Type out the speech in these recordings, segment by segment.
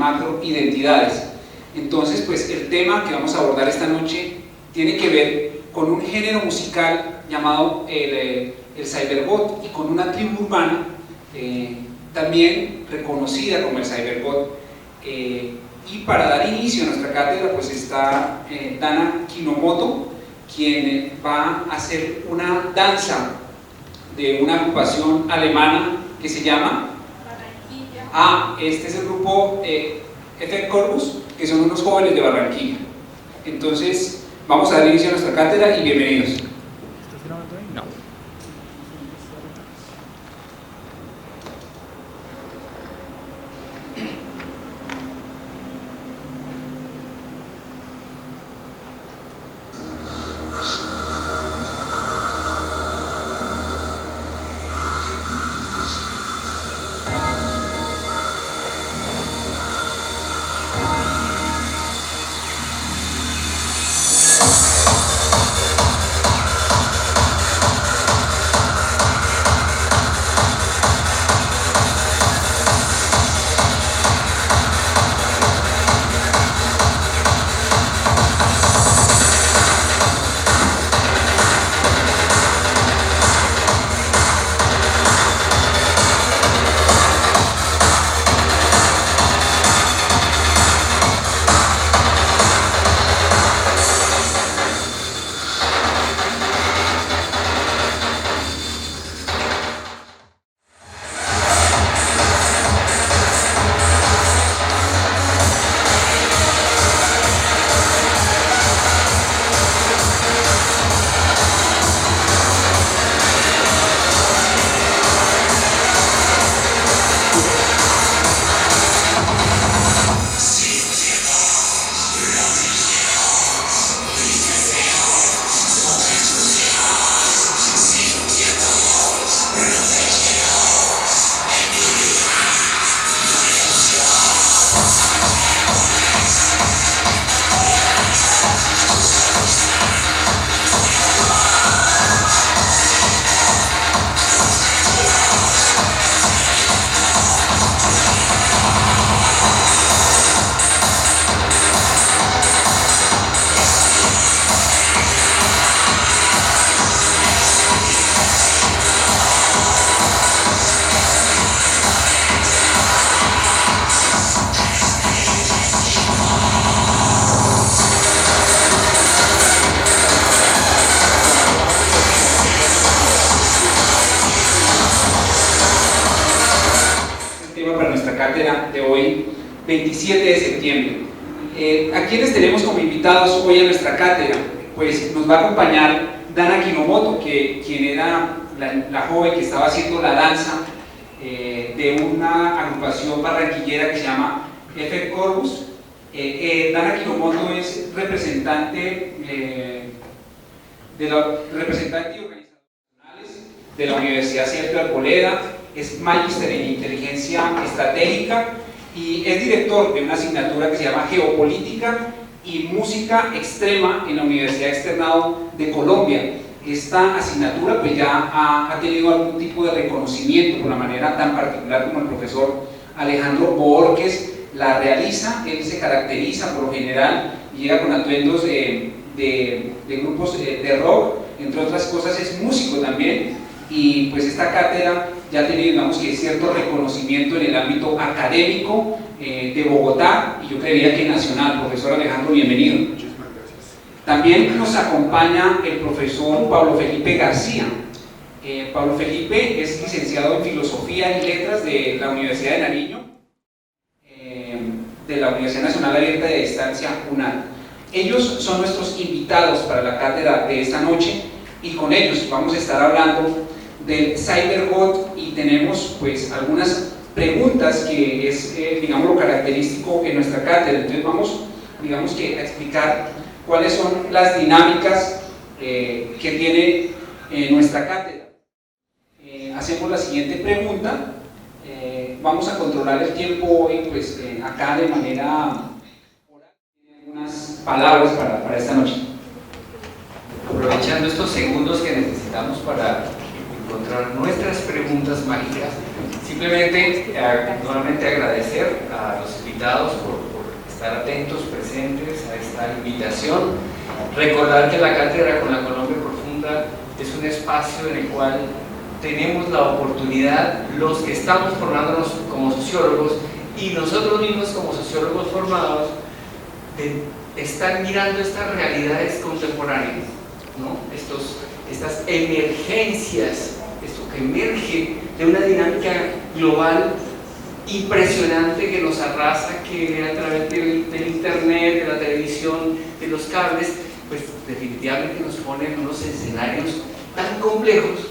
macroidentidades. Entonces, pues el tema que vamos a abordar esta noche tiene que ver con un género musical llamado el cybergot y con una tribu urbana también reconocida como el cybergot. Y para dar inicio a nuestra cátedra pues está Dana Kinomoto, quien va a hacer una danza de una agrupación alemana que se llama Barranquilla. Este es el grupo Effekt Corpus, que son unos jóvenes de Barranquilla. Entonces vamos a dar inicio a nuestra cátedra y bienvenidos. ¿Estás grabando ahí? No. De hoy, 27 de septiembre. ¿A quienes tenemos como invitados hoy a nuestra cátedra? Pues nos va a acompañar Dana Kinomoto, quien era la joven que estaba haciendo la danza de una agrupación barranquillera que se llama Effekt Corpus. Dana Kinomoto es representante y organizadores de la Universidad Cierto de Arboleda, es magíster en inteligencia estratégica y es director de una asignatura que se llama Geopolítica y Música Extrema en la Universidad Externado de Colombia. Esta asignatura pues ya ha tenido algún tipo de reconocimiento por la manera tan particular como el profesor Alejandro Borges la realiza. Él se caracteriza por lo general, llega con atuendos de grupos de rock, entre otras cosas es músico también, y pues esta cátedra ya tiene, digamos que cierto reconocimiento en el ámbito académico de Bogotá y yo creería que nacional. Profesor Alejandro, bienvenido. Muchísimas gracias. También nos acompaña el profesor Pablo Felipe García. Pablo Felipe es licenciado en Filosofía y Letras de la Universidad de Nariño, de la Universidad Nacional Abierta de Distancia, UNAD. Ellos son nuestros invitados para la cátedra de esta noche y con ellos vamos a estar hablando del cybergot y tenemos pues algunas preguntas que es digamos lo característico en nuestra cátedra. Entonces vamos digamos que a explicar cuáles son las dinámicas que tiene nuestra cátedra. Hacemos la siguiente pregunta. Vamos a controlar el tiempo hoy pues acá de manera oral. Algunas palabras para esta noche. Aprovechando estos segundos que necesitamos para encontrar nuestras preguntas mágicas, simplemente nuevamente agradecer a los invitados invitados por estar atentos, presentes a esta invitación. Recordar que la Cátedra con la Colombia Profunda es un espacio en el cual tenemos la oportunidad, los que estamos formándonos como sociólogos y nosotros mismos como sociólogos formados, de estar mirando estas realidades contemporáneas, ¿no? Estas emergencias, esto que emerge de una dinámica global impresionante que nos arrasa, que a través del internet, de la televisión, de los cables, pues definitivamente nos pone en unos escenarios tan complejos,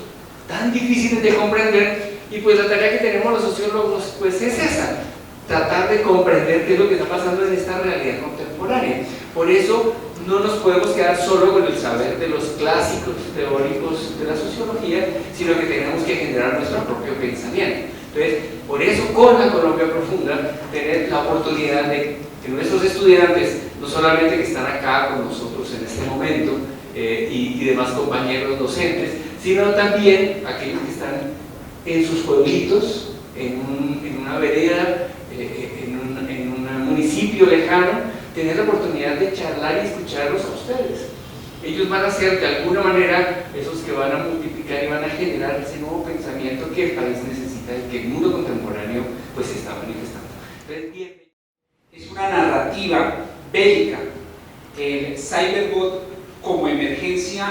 tan difíciles de comprender, y pues la tarea que tenemos los sociólogos pues es esa, tratar de comprender qué es lo que está pasando en esta realidad contemporánea. Por eso no nos podemos quedar solo con el saber de los clásicos teóricos de la sociología, sino que tenemos que generar nuestro propio pensamiento. Entonces, por eso con la Colombia Profunda, tener la oportunidad de que nuestros estudiantes, no solamente que están acá con nosotros en este momento, y demás compañeros docentes, sino también aquellos que están en sus pueblitos, en una vereda, en un municipio lejano, tener la oportunidad de charlar y escucharlos a ustedes. Ellos van a ser de alguna manera esos que van a multiplicar y van a generar ese nuevo pensamiento que el país necesita y que el mundo contemporáneo pues está manifestando. Entonces, es una narrativa bélica, el cyberbot como emergencia,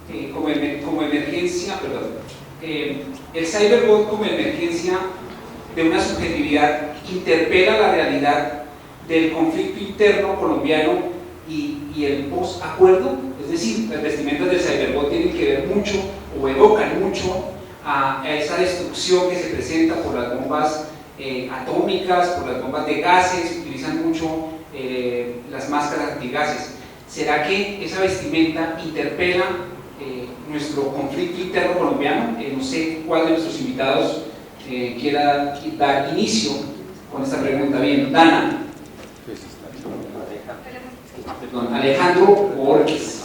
el cyberbot como emergencia de una subjetividad interpela la realidad del conflicto interno colombiano y el post-acuerdo, es decir, las vestimentas del cyberbot tienen que ver mucho o evocan mucho a esa destrucción que se presenta por las bombas atómicas, por las bombas de gases, utilizan mucho las máscaras antigases. ¿Será que esa vestimenta interpela nuestro conflicto interno colombiano? No sé cuál de nuestros invitados quiera dar inicio con esta pregunta. Bien, Dana. Perdón, Alejandro Borges.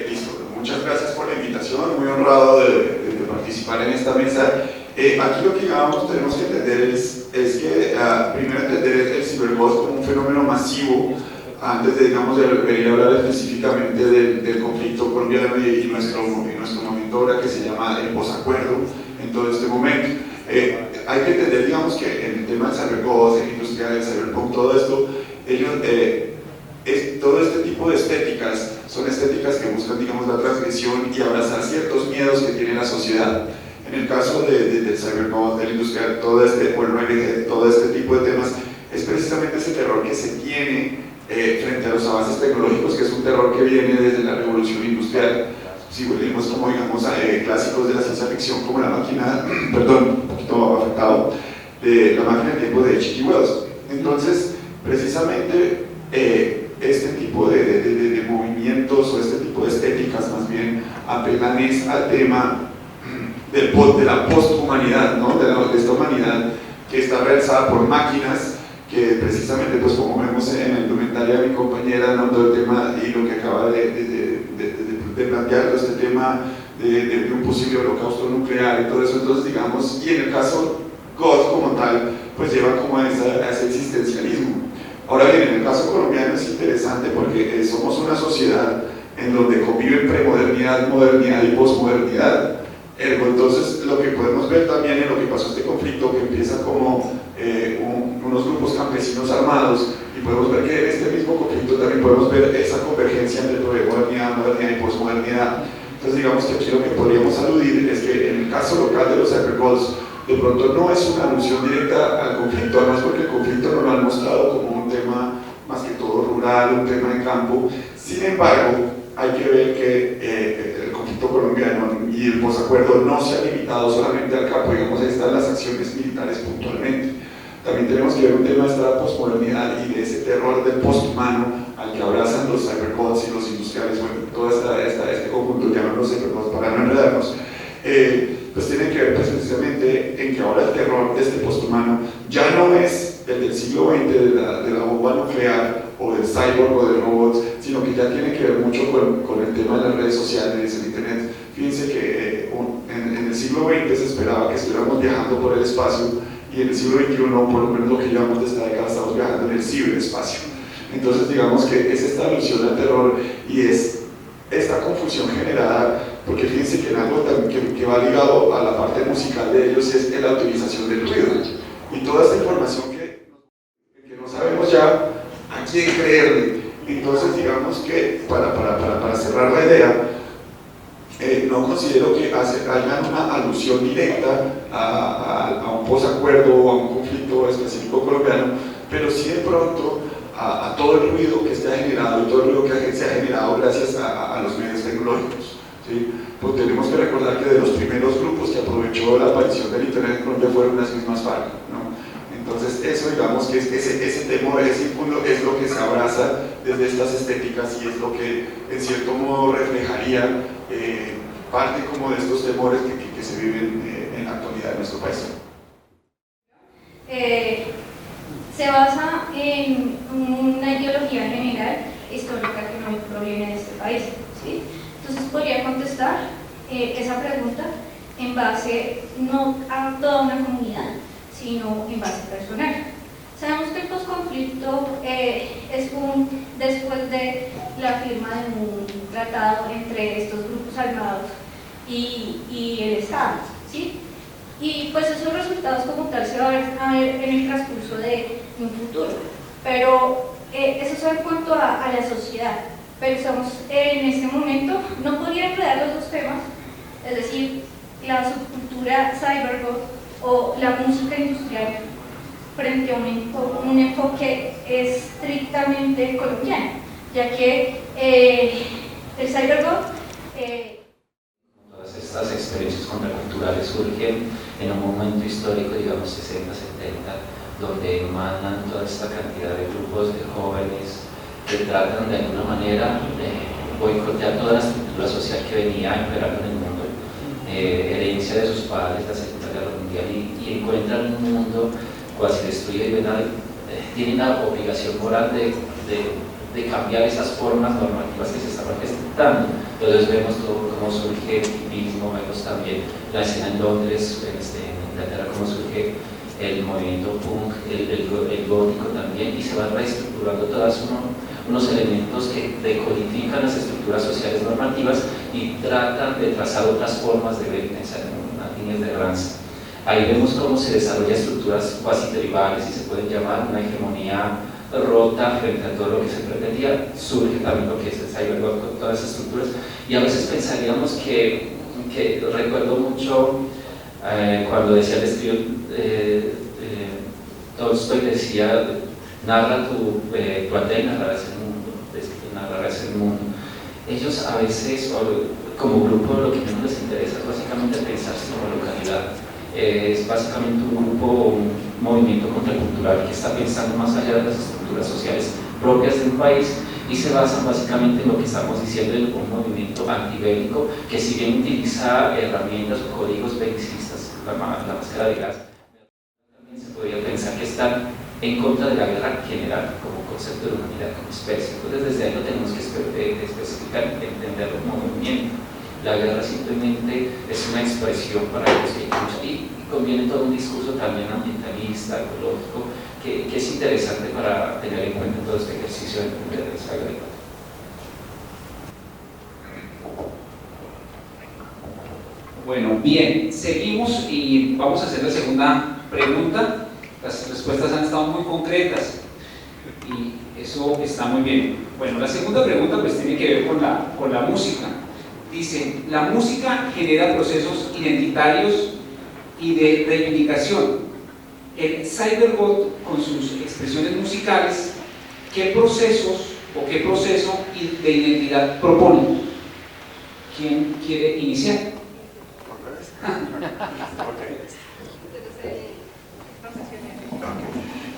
Listo, muchas gracias por la invitación, muy honrado de participar en esta mesa. Aquí lo que tenemos que entender es que primero entender el ciberbot como un fenómeno masivo antes de, venir a hablar específicamente del conflicto colombiano y nuestro momento ahora que se llama el posacuerdo en todo este momento. Hay que entender, que en el tema del cyberbot, el industrial, el cyberpunk, todo esto, todo este tipo de estéticas son estéticas que buscan, la transgresión y abrazar ciertos miedos que tiene la sociedad. En el caso del cyberbot, del industrial, todo este tipo de temas, es precisamente ese terror que se tiene frente a los avances tecnológicos, que es un terror que viene desde la revolución industrial. Si volvemos clásicos de la ciencia ficción como la máquina, perdón, un poquito afectado, de la máquina del tiempo de H.G. Wells. Entonces, precisamente este tipo de movimientos o este tipo de estéticas más bien apelan al tema de la posthumanidad, ¿no? de esta humanidad que está realizada por máquinas que precisamente, pues como vemos en la indumentaria de mi compañera, ¿no? Todo el tema y lo que acaba de plantear, todo este tema de un posible holocausto nuclear y todo eso, entonces y en el caso God como tal, pues lleva como a ese existencialismo. Ahora bien, en el caso colombiano es interesante porque somos una sociedad en donde conviven premodernidad, modernidad y posmodernidad. Entonces, lo que podemos ver también en lo que pasó este conflicto, que empieza como unos grupos campesinos armados, y podemos ver que en este mismo conflicto también podemos ver esa convergencia entre premodernidad, modernidad y posmodernidad. Entonces, que aquí lo que podríamos aludir es que en el caso local de los cyberbots, de pronto no es una alusión directa al conflicto, además porque el conflicto no lo han mostrado como un tema más que todo rural, un tema de campo. Sin embargo, hay que ver que el conflicto colombiano y el posacuerdo no se ha limitado solamente al campo, ahí están las acciones militares puntualmente. También tenemos que ver un tema de esta posmodernidad y de ese terror del posthumano al que abrazan los cyberbots y los industriales, todo este conjunto, llaman los cyberbots para no enredarnos. Pues tiene que ver precisamente en que ahora el terror de este posthumano ya no es el del siglo XX, de la bomba nuclear o del cyborg o del robot, sino que ya tiene que ver mucho con el tema de las redes sociales, el internet. Fíjense que en el siglo siglo XX se esperaba que estuviéramos viajando por el espacio y en el siglo XXI, por lo menos lo que llevamos de esta década, estamos viajando en el ciberespacio. Entonces digamos que es esta alusión al terror y es esta confusión generada, porque fíjense que en algo que va ligado a la parte musical de ellos es la utilización del ruido y toda esta información que no sabemos ya a quién creerle. Entonces digamos que para cerrar la idea, no considero que haya una alusión directa a un posacuerdo o a un conflicto específico colombiano, pero sí de pronto a todo el ruido que se ha generado y todo el ruido que se ha generado gracias a los medios tecnológicos, ¿sí? Pues tenemos que recordar que de los primeros grupos que aprovechó la aparición del Internet en Colombia fueron las mismas FARC, ¿no? Entonces eso, digamos que ese temor, ese impulso es lo que se abraza desde estas estéticas y es lo que en cierto modo reflejaría parte como de estos temores que se viven en la actualidad en nuestro país. Se basa en una ideología general histórica que no proviene de este país, ¿sí? Entonces podría contestar esa pregunta en base no a toda una comunidad, sino en base personal. Sabemos que el posconflicto es después de la firma de un tratado entre estos grupos armados y el Estado, ¿sí? Y pues esos resultados como tal se van a ver en el transcurso de un futuro. Pero eso es en cuanto a la sociedad. Pero estamos en este momento, no podría enredar los dos temas, es decir, la subcultura cybergoth o la música industrial frente a un enfoque estrictamente colombiano, ya que el cybergoth todas estas experiencias contraculturales surgen en un momento histórico, digamos 60, 70, donde emanan toda esta cantidad de grupos de jóvenes que tratan de alguna manera de boicotear toda la estructura social que venía imperando en el mundo, herencia de sus padres, la Segunda Guerra Mundial, y encuentran un mundo cuasi destruido y tienen la obligación moral de cambiar esas formas normativas que se estaban gestando. Entonces vemos cómo surge el hipismo, vemos también la escena en Londres, en Inglaterra, cómo surge el movimiento punk, el gótico también, y se van reestructurando todos unos elementos que decodifican las estructuras sociales normativas y tratan de trazar otras formas de ver y pensar en unas líneas de Ramsey. Ahí vemos cómo se desarrollan estructuras cuasi tribales, si se pueden llamar, una hegemonía rota frente a todo lo que se pretendía. Surge también lo que es el cybergoth con todas esas estructuras, y a veces pensaríamos que recuerdo mucho cuando decía el escribo Tolstoy decía: narra tu aldea y narrarás el mundo. Ellos a veces, como grupo, lo que menos les interesa es básicamente pensarse como localidad. Es básicamente un grupo, un movimiento contracultural que está pensando más allá de las estructuras sociales propias de un país, y se basan básicamente en lo que estamos diciendo, en un movimiento antibélico que, si bien utiliza herramientas o códigos belicistas, la máscara de gas, también se podría pensar que están en contra de la guerra general como concepto de humanidad, como especie. Entonces desde ahí lo tenemos que especificar, entenderlo como movimiento. La guerra simplemente es una expresión para los que luchan, y conviene todo un discurso también ambientalista, ecológico, que es interesante para tener en cuenta todo este ejercicio de esa guerra. Bueno, bien, seguimos y vamos a hacer la segunda pregunta. Las respuestas han estado muy concretas y eso está muy bien. Bueno, la segunda pregunta pues tiene que ver con la música. Dice: la música genera procesos identitarios y de reivindicación. El cybergoth, con sus expresiones musicales, ¿qué procesos o qué proceso de identidad propone? ¿Quién quiere iniciar?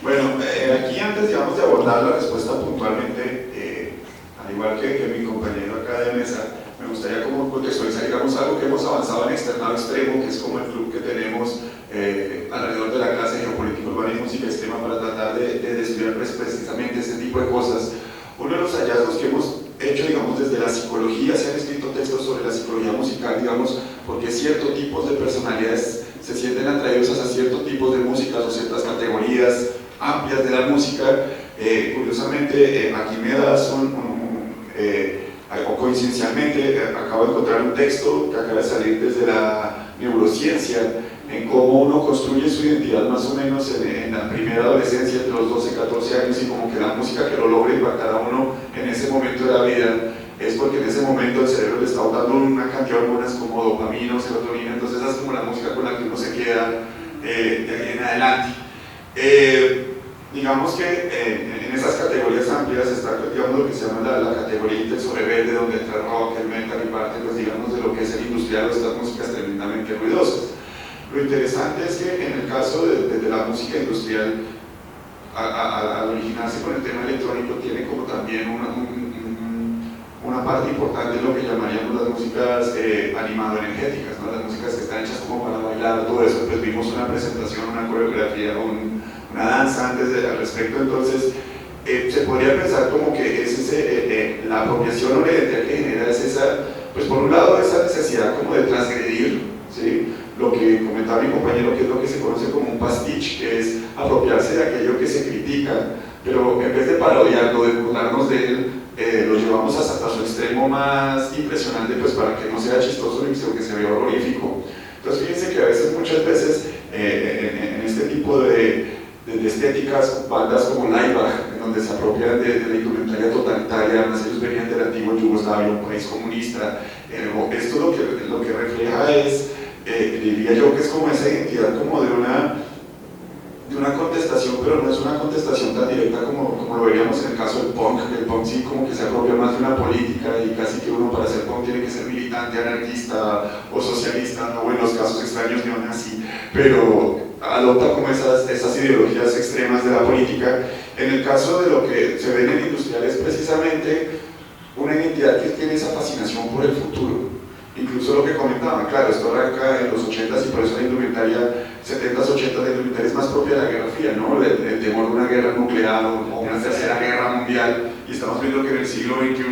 Bueno, aquí antes, digamos, de abordar la respuesta puntualmente, al igual que mi compañero acá de mesa, me gustaría como contextualizar, digamos, algo que hemos avanzado en Externado Extremo, que es como el club que tenemos alrededor de la clase de Geopolítica Urbana y Música Extrema, para tratar de estudiar precisamente este tipo de cosas. Uno de los hallazgos que hemos hecho, digamos, desde la psicología, se han escrito textos sobre la psicología musical, digamos, porque ciertos tipos de personalidades se sienten atraídos hacia ciertos tipos de músicas o ciertas categorías amplias de la música. Curiosamente, aquí me das o coincidencialmente, acabo de encontrar un texto que acaba de salir desde la neurociencia, en cómo uno construye su identidad más o menos en la primera adolescencia, entre los 12 y 14 años, y como que la música que lo logra impactar a uno en ese momento de la vida es porque en ese momento el cerebro le está dando una cantidad de hormonas como dopamina o serotonina, entonces esa es como la música con la que uno se queda de ahí en adelante. Digamos que en esas categorías amplias está, digamos, lo que se llama la categoría intenso rebelde, donde entra el rock, el metal y parte, pues, digamos, de lo que es el industrial o estas músicas tremendamente ruidosas. Lo interesante es que en el caso de la música industrial, al originarse con el tema electrónico, tiene como también una parte importante en lo que llamaríamos las músicas animado-energéticas, ¿no? Las músicas que están hechas como para bailar, todo eso. Pues vimos una presentación, una coreografía, una danza antes al respecto. Entonces se podría pensar como que es la apropiación o la identidad que genera es esa, pues por un lado esa necesidad como de transgredir, ¿sí? Lo que comentaba mi compañero, que es lo que se conoce como un pastiche, que es apropiarse de aquello que se critica, pero en vez de parodiarlo, de burlarnos de él, lo llevamos hasta su extremo más impresionante, pues para que no sea chistoso ni que se vea horrorífico. Entonces fíjense que a veces, muchas veces, en este tipo de estéticas, bandas como Laibach, en donde se apropian de la indumentaria totalitaria, además ellos venían del antiguo Yugoslavia, un país comunista. Esto lo que refleja es, diría yo, que es como esa identidad como de una contestación, pero no es una contestación tan directa como lo veríamos en el caso del punk. El punk sí como que se apropia más de una política, y casi que uno para ser punk tiene que ser militante, anarquista o socialista, o en los casos extraños neonazi, pero adopta como esas ideologías extremas de la política. En el caso de lo que se ve en el industrial es precisamente una identidad que tiene esa fascinación por el futuro. Incluso lo que comentaban, claro, esto arranca en los 80s y por eso la indumentaria 70s, 80s, la indumentaria es más propia de la Guerra Fría, ¿no? El temor de una guerra nuclear o una tercera guerra mundial, y estamos viendo que en el siglo XXI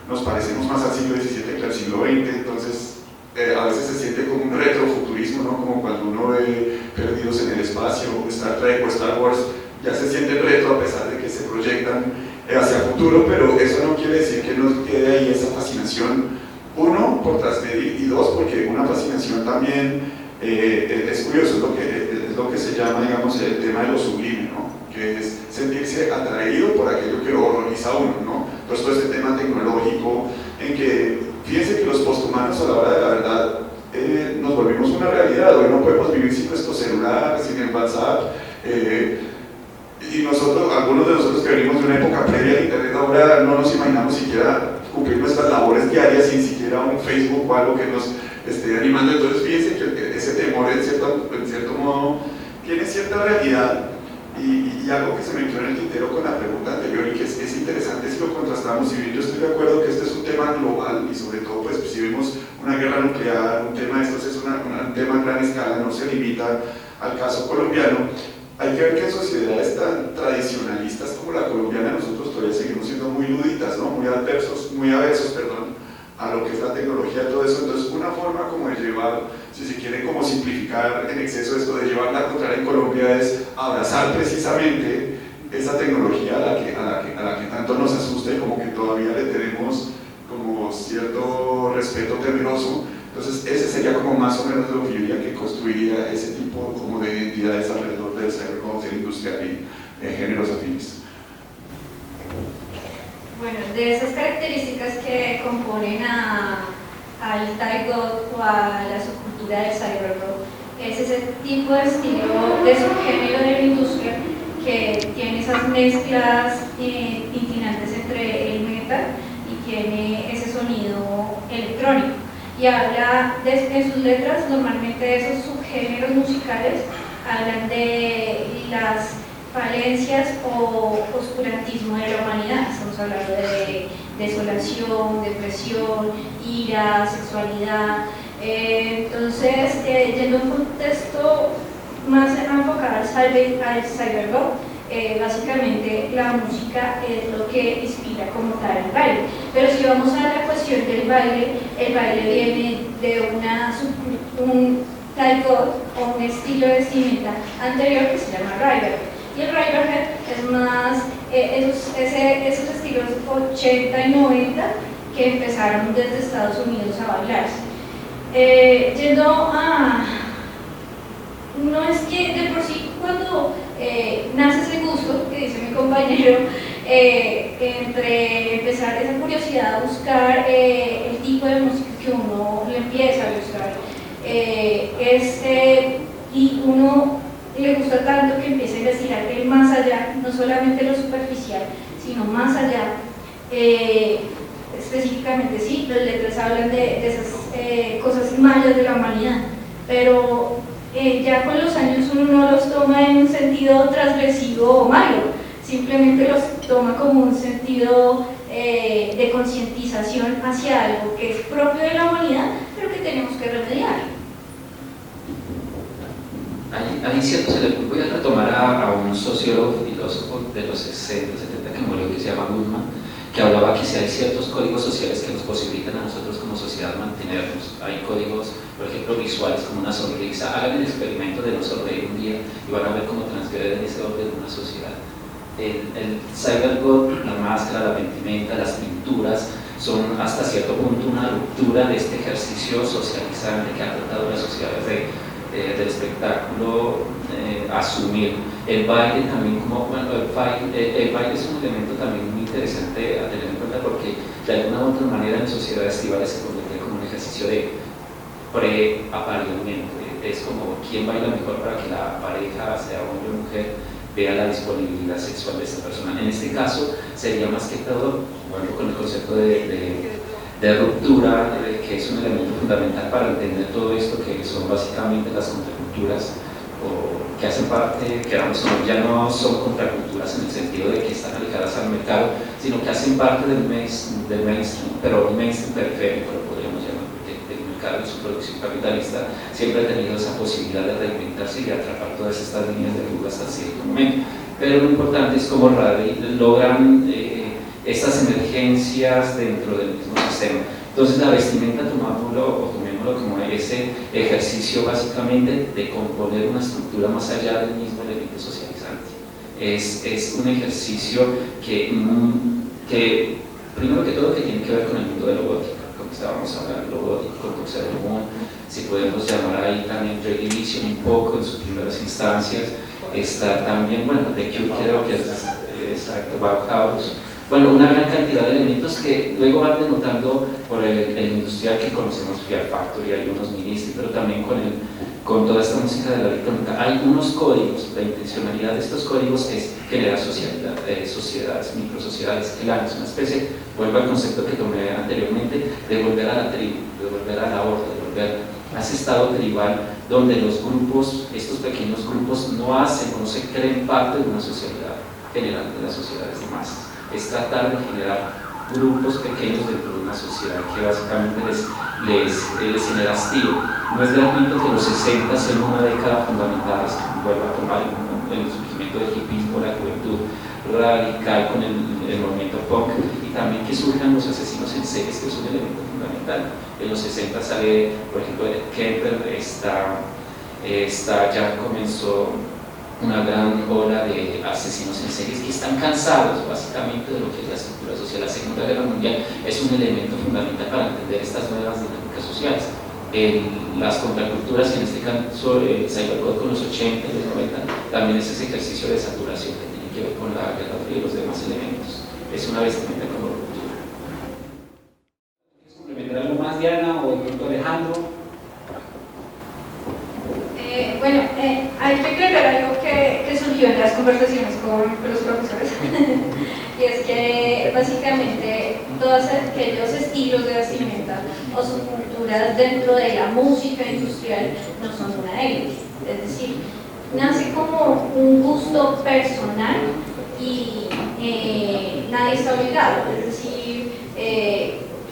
nos parecemos más al siglo XVII que al siglo XX, entonces a veces se siente como un retrofuturismo, ¿no? Como cuando uno ve Perdidos en el Espacio, Star Trek o Star Wars, ya se siente retro a pesar de que se proyectan hacia el futuro, pero eso no quiere decir que no quede ahí esa fascinación. Uno, por transmedir, y dos, porque una fascinación también es curioso, es lo que se llama, digamos, el tema de lo sublime, ¿no? Que es sentirse atraído por aquello que lo horroriza a uno, ¿no? Entonces todo este tema tecnológico, en que, fíjense que los posthumanos a la hora de la verdad nos volvimos una realidad. Hoy no podemos vivir sin nuestro celular, sin el WhatsApp, y nosotros, algunos de nosotros que venimos de una época previa al internet, ahora no nos imaginamos siquiera cumplir nuestras labores diarias sin siquiera un Facebook o algo que nos esté animando. Entonces fíjense que ese temor en cierto modo tiene cierta realidad, y algo que se me quedó en el tintero con la pregunta anterior y que es interesante si lo contrastamos. Si bien yo estoy de acuerdo que este es un tema global, y sobre todo pues si vemos una guerra nuclear, un tema de estos es un tema a gran escala, no se limita al caso colombiano. Hay que ver que en sociedades tan tradicionalistas como la colombiana nosotros todavía seguimos siendo muy luditas, ¿no? Muy aversos, a lo que es la tecnología, todo eso. Entonces una forma como de llevar, si se quiere como simplificar en exceso esto, de llevar la contraria en Colombia, es abrazar precisamente esa tecnología a la que tanto nos asusta y como que todavía le tenemos como cierto respeto temeroso. Entonces ese sería como más o menos lo que yo diría que construiría ese tipo como de identidades alrededor del cyberpunk industrial y géneros afines. Bueno, de esas características que componen al Thai God o a la subcultura del cyberpunk, es ese tipo de estilo de subgénero de la industria que tiene esas mezclas tintinantes entre el metal y tiene ese sonido electrónico. Y habla en sus letras normalmente de esos subgéneros musicales, hablan de las falencias o oscurantismo de la humanidad. Estamos hablando de desolación, depresión, ira, sexualidad. Entonces, yendo a un contexto más enfocado al cyberpunk, básicamente la música es lo que inspira como tal el baile. Pero si vamos a la cuestión del baile, el baile viene de una subcultura un tie-dye o un estilo de vestimenta anterior que se llama Riderhead. Y el Riderhead es más esos estilos 80 y 90 que empezaron desde Estados Unidos a bailarse. Yendo a... No es que de por sí cuando nace ese gusto, que dice mi compañero, entre empezar esa curiosidad a buscar el tipo de música que uno le empieza a gustar, y uno le gusta tanto que empieza a investigar el más allá, no solamente lo superficial, sino más allá. Específicamente sí, las letras hablan de esas cosas malas de la humanidad, pero ya con los años uno no los toma en un sentido transgresivo o malo, simplemente los toma como un sentido de concientización hacia algo que es propio de la humanidad, pero que tenemos que remediar. Hay ciertos elementos, voy a retomar a un sociólogo, filósofo de los 60, 70 que murió, que se llama Goodman, que hablaba que si hay ciertos códigos sociales que nos posibilitan a nosotros como sociedad mantenernos, hay códigos, por ejemplo, visuales, como una sonrisa. Hagan el experimento de no sonreír un día y van a ver cómo transgreden ese orden de una sociedad. El cybergod, la máscara, la vestimenta, las pinturas, son hasta cierto punto una ruptura de este ejercicio socializante que han tratado las sociedades del espectáculo asumir. El baile también, como bueno, el baile es un elemento también muy interesante a tener en cuenta, porque de alguna u otra manera en sociedades tribales se convierte como un ejercicio de pre-apareamiento. Es como quién baila mejor para que la pareja, sea hombre o mujer, vea la disponibilidad sexual de esta persona. En este caso sería más que todo, bueno, con el concepto de ruptura, que es un elemento fundamental para entender todo esto, que son básicamente las contraculturas, o que hacen parte, que ya no son contraculturas en el sentido de que están alejadas al mercado, sino que hacen parte del mainstream, pero un mainstream periférico, lo podríamos llamar, porque el mercado en su producción capitalista siempre ha tenido esa posibilidad de reinventarse y de atrapar todas estas líneas de fuga hasta cierto momento. Pero lo importante es cómo logran estas emergencias dentro del mismo sistema. Entonces la vestimenta, tomémoslo como ese ejercicio básicamente de componer una estructura más allá del mismo elemento socializante. Es un ejercicio que primero que todo, que tiene que ver con el mundo de lo gótico, como estábamos hablando, lo gótico, con Sailor Moon, si podemos llamar ahí también Joy Division un poco en sus primeras instancias. Está también, bueno, The Cure, creo que es exacto, Bauhaus. Bueno, una gran cantidad de elementos que luego van denotando por el industrial que conocemos, Fear Factory, hay unos ministros, pero también con toda esta música de la electrónica. Hay unos códigos, la intencionalidad de estos códigos es generar sociedades, microsociedades, clanes, una especie, vuelvo al concepto que tomé anteriormente, de volver a la tribu, de volver a la horda, de volver a ese estado tribal donde los grupos, estos pequeños grupos, no creen parte de una sociedad general, de las sociedades de masas. Es tratar de generar grupos pequeños dentro de una sociedad que básicamente les genera hastío. No es gratuito que los 60 sean una década fundamental, vuelva a tomar el surgimiento del hipismo, la juventud radical con el movimiento punk, y también que surjan los asesinos en series, que es un elemento fundamental. En los 60 sale, por ejemplo, Ed Kemper, ya comenzó una gran ola de asesinos en series que están cansados básicamente de lo que es la estructura social. La Segunda Guerra Mundial es un elemento fundamental para entender estas nuevas dinámicas sociales. Las contraculturas, que en este caso Cybergod con los 80 y los 90, también es ese ejercicio de saturación que tiene que ver con la Guerra Fría y los demás elementos. Es una vestimenta como ruptura. ¿Quieres complementar algo más, Diana, o el doctor Alejandro? Bueno, hay que aclarar algo que surgió en las conversaciones con los profesores y es que básicamente todos aquellos estilos de vestimenta o subculturas dentro de la música industrial no son una élite, es decir, nace como un gusto personal y nadie está obligado, es decir,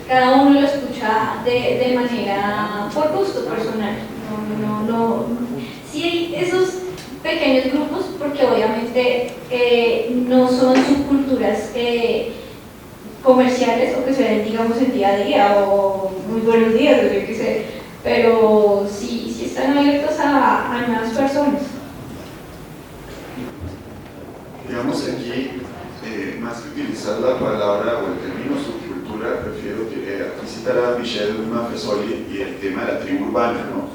cada uno lo escucha de manera por gusto personal. Sí hay esos pequeños grupos, porque obviamente no son subculturas comerciales o que se ven, digamos, en día a día o muy buenos días, o yo qué sé, pero están abiertos a nuevas personas. Digamos aquí, más que utilizar la palabra o el término subcultura, prefiero aquí citar a Michel Maffesoli y el tema de la tribu urbana, ¿no?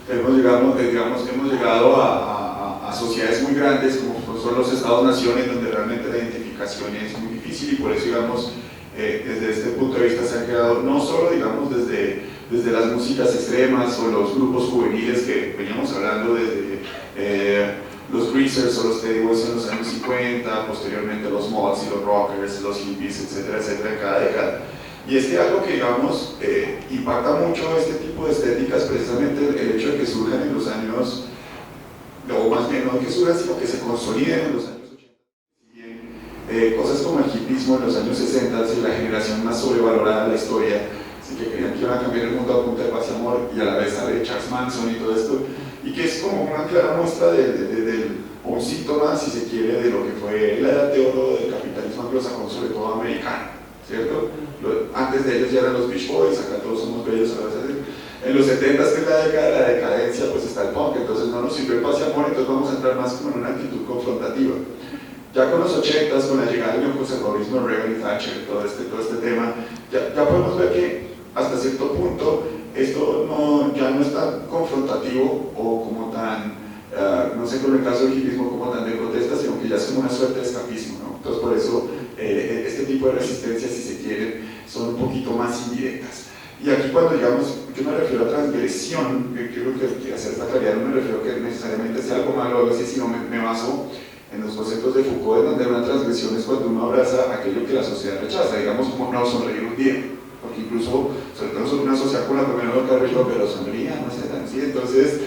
Hemos llegado a sociedades muy grandes como son los estados-naciones, donde realmente la identificación es muy difícil, y por eso, digamos, desde este punto de vista se han creado, no solo, digamos, desde las músicas extremas o los grupos juveniles que veníamos hablando desde los Greasers o los Teddy Boys en los años 50, posteriormente los Mods y los Rockers, los Hippies, etcétera, etcétera, en cada década. Y es que algo que, digamos, impacta mucho este tipo de estéticas, precisamente el hecho de que surjan en los años, o más bien no que surjan, sino que se consoliden en los años 80. Cosas como el hippismo en los años 60, y la generación más sobrevalorada de la historia, así que creían que iban a cambiar el mundo a punta de paz y amor, y a la vez sale Charles Manson y todo esto, y que es como una clara muestra o un síntoma, si se quiere, de lo que fue la edad de oro del capitalismo anglosajón, sobre todo americano, ¿cierto? Antes de ellos ya eran los Beach Boys, acá todos somos bellos, en los 70s, que es la década de la decadencia, pues está el punk, entonces no nos sirve paz y amor, entonces vamos a entrar más como en una actitud confrontativa. Ya con los 80s, con la llegada del neoconservadurismo, Reagan y Thatcher, todo este tema, ya podemos ver que hasta cierto punto esto ya no es tan confrontativo o como tan, no sé, con el caso del hipismo, como tan de protesta, sino que ya es como una suerte de escapismo, ¿no? Entonces por eso este tipo de resistencias, si se quieren, son un poquito más indirectas. Y aquí cuando digamos, yo me refiero a transgresión, que quiero que hacer esta claridad, no me refiero a que necesariamente sea algo malo o algo así, sino me baso en los conceptos de Foucault, en donde una transgresión es cuando uno abraza aquello que la sociedad rechaza, digamos como no sonreír un día, porque incluso, sobre todo sobre una sociedad con la primera loca, pero sonría, no sé, tan así. Entonces,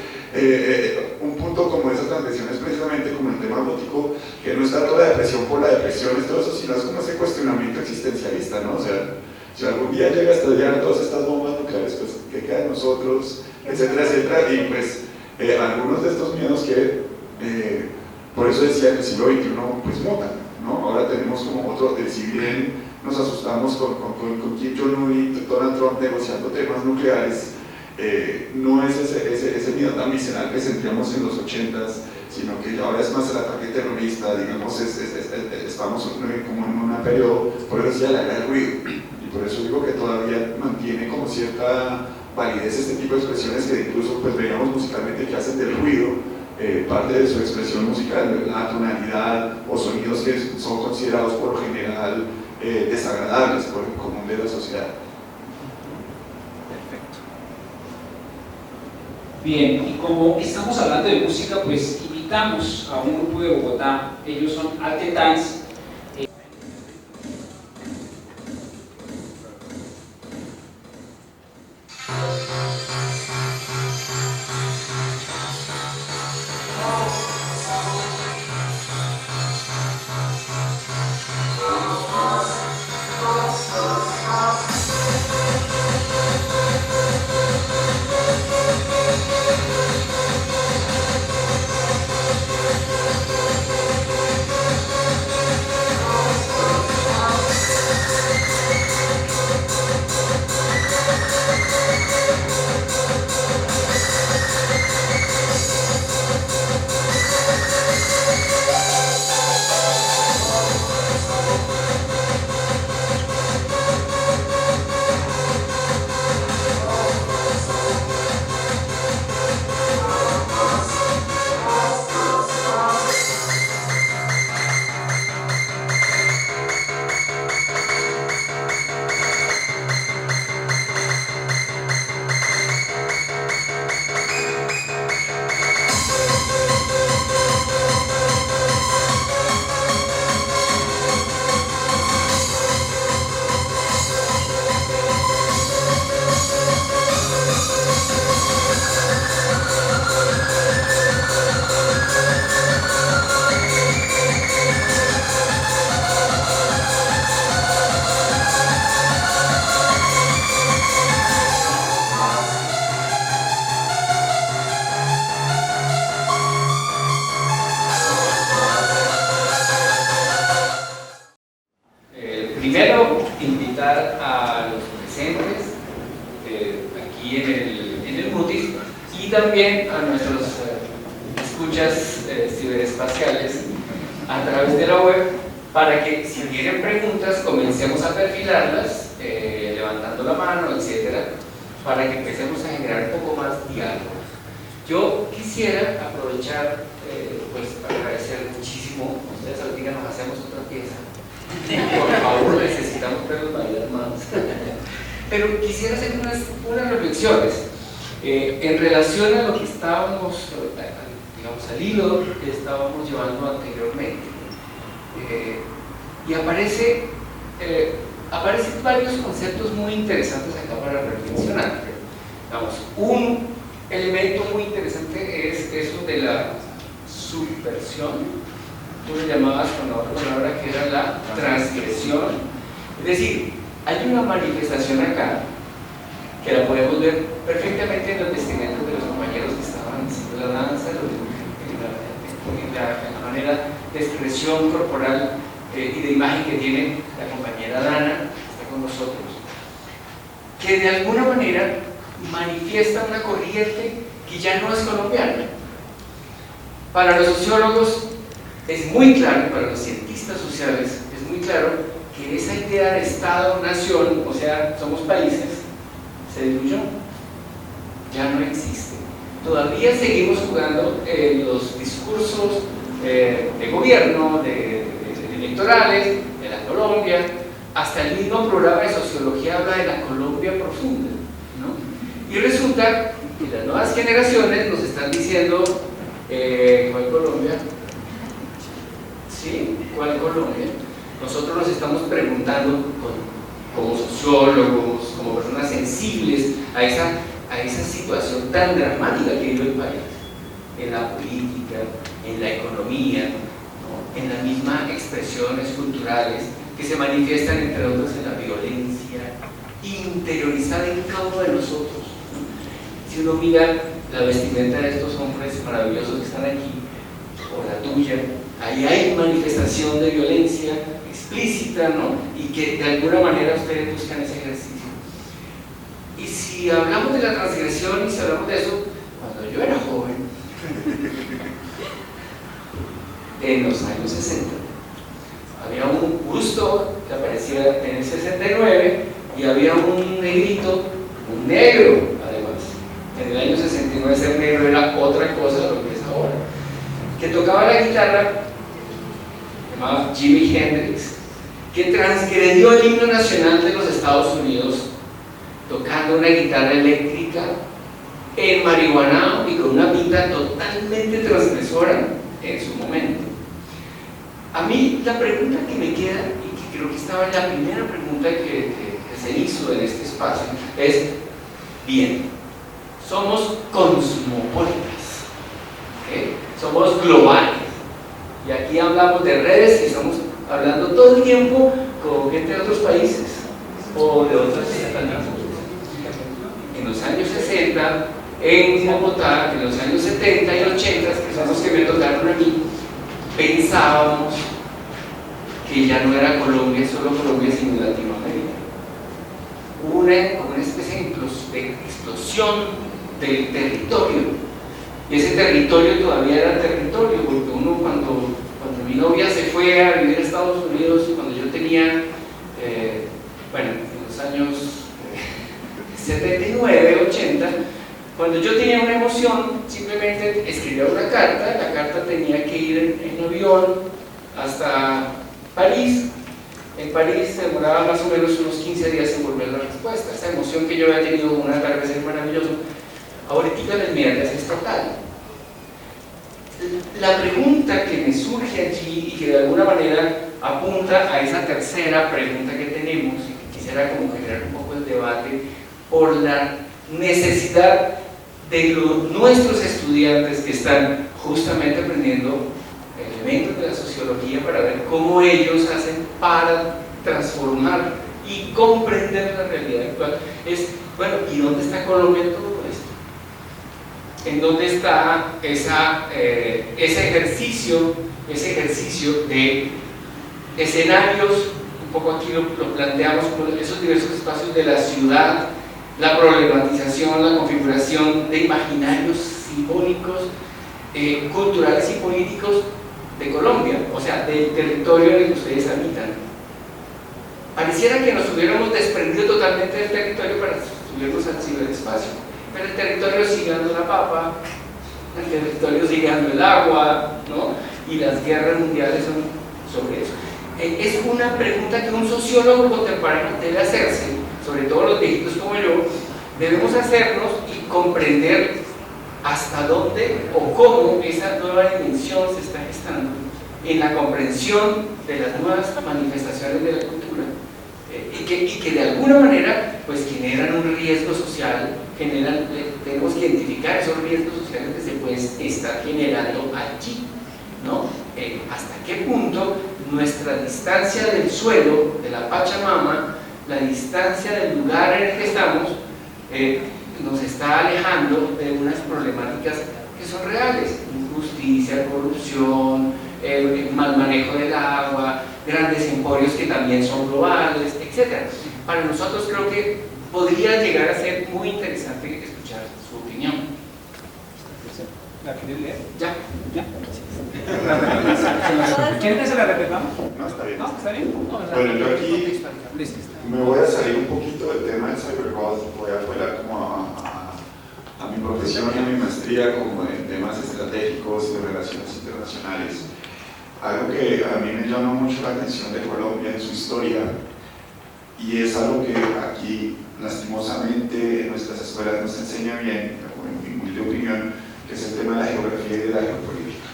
un punto como esa transgresión es precisamente como el tema gótico, que no es tanto la depresión por la depresión, es todo eso, sino es como ese cuestionamiento existencialista, ¿no? O sea, si algún día llega a estallar todas estas bombas nucleares, pues, ¿qué queda de nosotros? Etcétera, etcétera, y pues, algunos de estos miedos que, por eso decía que el siglo XXI, pues, mutan, ¿no? Ahora tenemos como otro, si bien nos asustamos con Kim Jong-un y Donald Trump negociando temas nucleares, no es ese miedo tan visceral que sentíamos en los 80s, sino que ahora es más el ataque terrorista, digamos, estamos como en un periodo, por eso decía la era del ruido, y por eso digo que todavía mantiene como cierta validez este tipo de expresiones que incluso pues veíamos musicalmente que hacen del ruido parte de su expresión musical, la tonalidad o sonidos que son considerados por lo general desagradables por el común de la sociedad. Perfecto. Bien, y como estamos hablando de música, pues invitamos a un grupo de Bogotá, ellos son Arte Dance. Primero, invitar a los presentes aquí en el Mutis y también a nuestros escuchas ciberespaciales a través de la web, para que si tienen preguntas comencemos a perfilarlas, levantando la mano, etcétera, para que empecemos a generar un poco más diálogo. Yo quisiera aprovechar pues para agradecer muchísimo. Ustedes ahorita nos hacemos otra pieza. Por favor, necesitamos verlos bailar más. Pero quisiera hacer unas reflexiones en relación a lo que estábamos, digamos, al hilo que estábamos llevando anteriormente. Y aparecen varios conceptos muy interesantes acá para reflexionar. Vamos, un elemento muy interesante es eso de la subversión. Tú le llamabas con otra palabra que era la transgresión. Es decir, hay una manifestación acá que la podemos ver perfectamente en los vestimentos de los compañeros que estaban haciendo la danza, en la manera de expresión corporal y de imagen que tiene la compañera Dana, que está con nosotros, que de alguna manera manifiesta una corriente que ya no es colombiana. Para los sociólogos es muy claro, para los cientistas sociales es muy claro que esa idea de Estado-nación, o sea, somos países, se diluyó, ya no existe. Todavía seguimos jugando los discursos de gobierno, electorales, de la Colombia, hasta el mismo programa de sociología habla de la Colombia profunda, ¿no? Y resulta que las nuevas generaciones nos están diciendo, ¿cuál Colombia? ¿Sí? ¿Cuál Colombia? Nosotros nos estamos preguntando como sociólogos, como personas sensibles a esa situación tan dramática que vive el país, en la política, en la economía, ¿no? En las mismas expresiones culturales que se manifiestan, entre otras, en la violencia interiorizada en cada uno de nosotros, ¿no? Si uno mira la vestimenta de estos hombres maravillosos que están aquí, o la tuya, ahí hay manifestación de violencia explícita, ¿no? Y que de alguna manera ustedes buscan ese ejercicio. Y si hablamos de la transgresión y si hablamos de eso, cuando yo era joven, en los años 60, había un busto que aparecía en el 69 y había un negrito, un negro además. En el año 69 ser negro era otra cosa de lo que es ahora, que tocaba la guitarra, llamado Jimi Hendrix, que transgredió el himno nacional de los Estados Unidos tocando una guitarra eléctrica en marihuanao y con una pinta totalmente transgresora en su momento. A mí la pregunta que me queda, y que creo que estaba en la primera pregunta que se hizo en este espacio, es: bien, somos cosmopolitas, ¿okay? Somos globales, y aquí hablamos de redes y estamos hablando todo el tiempo con gente de otros países o de otras ciudadanías. En los años 60, en Bogotá, en los años 70 y 80, que son los que me tocaron a mí, pensábamos que ya no era Colombia, solo Colombia, sino Latinoamérica. Hubo una especie de explosión del territorio, y ese territorio todavía era territorio, porque uno cuando mi novia se fue a vivir a Estados Unidos, cuando yo tenía, en los años 79, 80, cuando yo tenía una emoción, simplemente escribía una carta, la carta tenía que ir en avión hasta París. En París se demoraba más o menos unos 15 días en volver la respuesta. Esa emoción que yo había tenido con un atardecer maravilloso, ahorita en el miércoles es total. La pregunta que me surge allí y que de alguna manera apunta a esa tercera pregunta que tenemos, y que quisiera como generar un poco el debate, por la necesidad de nuestros estudiantes que están justamente aprendiendo elementos de la sociología para ver cómo ellos hacen para transformar y comprender la realidad actual, es, bueno, ¿y dónde está Colombia en todo esto? ¿En dónde está ese ejercicio de escenarios? Un poco aquí lo planteamos como esos diversos espacios de la ciudad la problematización, la configuración de imaginarios simbólicos, culturales y políticos de Colombia, o sea, del territorio en el que ustedes habitan. Pareciera que nos hubiéramos desprendido totalmente del territorio para subirnos al ciberespacio, pero el territorio sigue dando la papa, el territorio sigue dando el agua, ¿no? Y las guerras mundiales son sobre eso. Es una pregunta que un sociólogo contemporáneo debe hacerse, sobre todo los viejitos como yo, debemos hacernos y comprender hasta dónde o cómo esa nueva dimensión se está gestando en la comprensión de las nuevas manifestaciones de la cultura, y que de alguna manera pues generan un riesgo social, tenemos que identificar esos riesgos sociales que se pueden estar generando allí, ¿no? Hasta qué punto nuestra distancia del suelo, de la Pachamama, la distancia del lugar en el que estamos, nos está alejando de unas problemáticas que son reales: injusticia, corrupción, mal manejo del agua, grandes emporios que también son globales, etc. Para nosotros creo que podría llegar a ser muy interesante escuchar su opinión. ¿La quieres leer? Ya. ¿Ya? ¿Quieren que se la repetamos? No, está bien. ¿No? ¿Está bien? Bueno, yo aquí Listo. me voy a salir un poquito del tema del cybergod, voy a apelar como a mi profesión y a mi maestría como en temas estratégicos y de relaciones internacionales. Algo que a mí me llama mucho la atención de Colombia en su historia, y es algo que aquí lastimosamente en nuestras escuelas nos enseña bien, en mi humilde opinión, que es el tema de la geografía y de la geopolítica.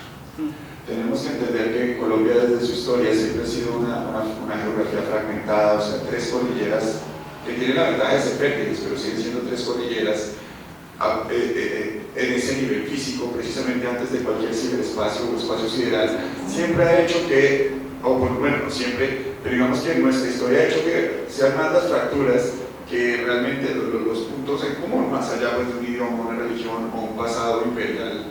Tenemos que entender que Colombia desde su historia siempre ha sido una geografía fragmentada, o sea, tres cordilleras que tienen la ventaja de ser fértiles, pero siguen siendo tres cordilleras en ese nivel físico, precisamente antes de cualquier ciberespacio o espacio sideral. Siempre ha hecho que, bueno, no siempre, pero digamos que en nuestra historia ha hecho que sean más las fracturas que realmente los puntos en común, más allá pues, de un idioma, una religión o un pasado imperial,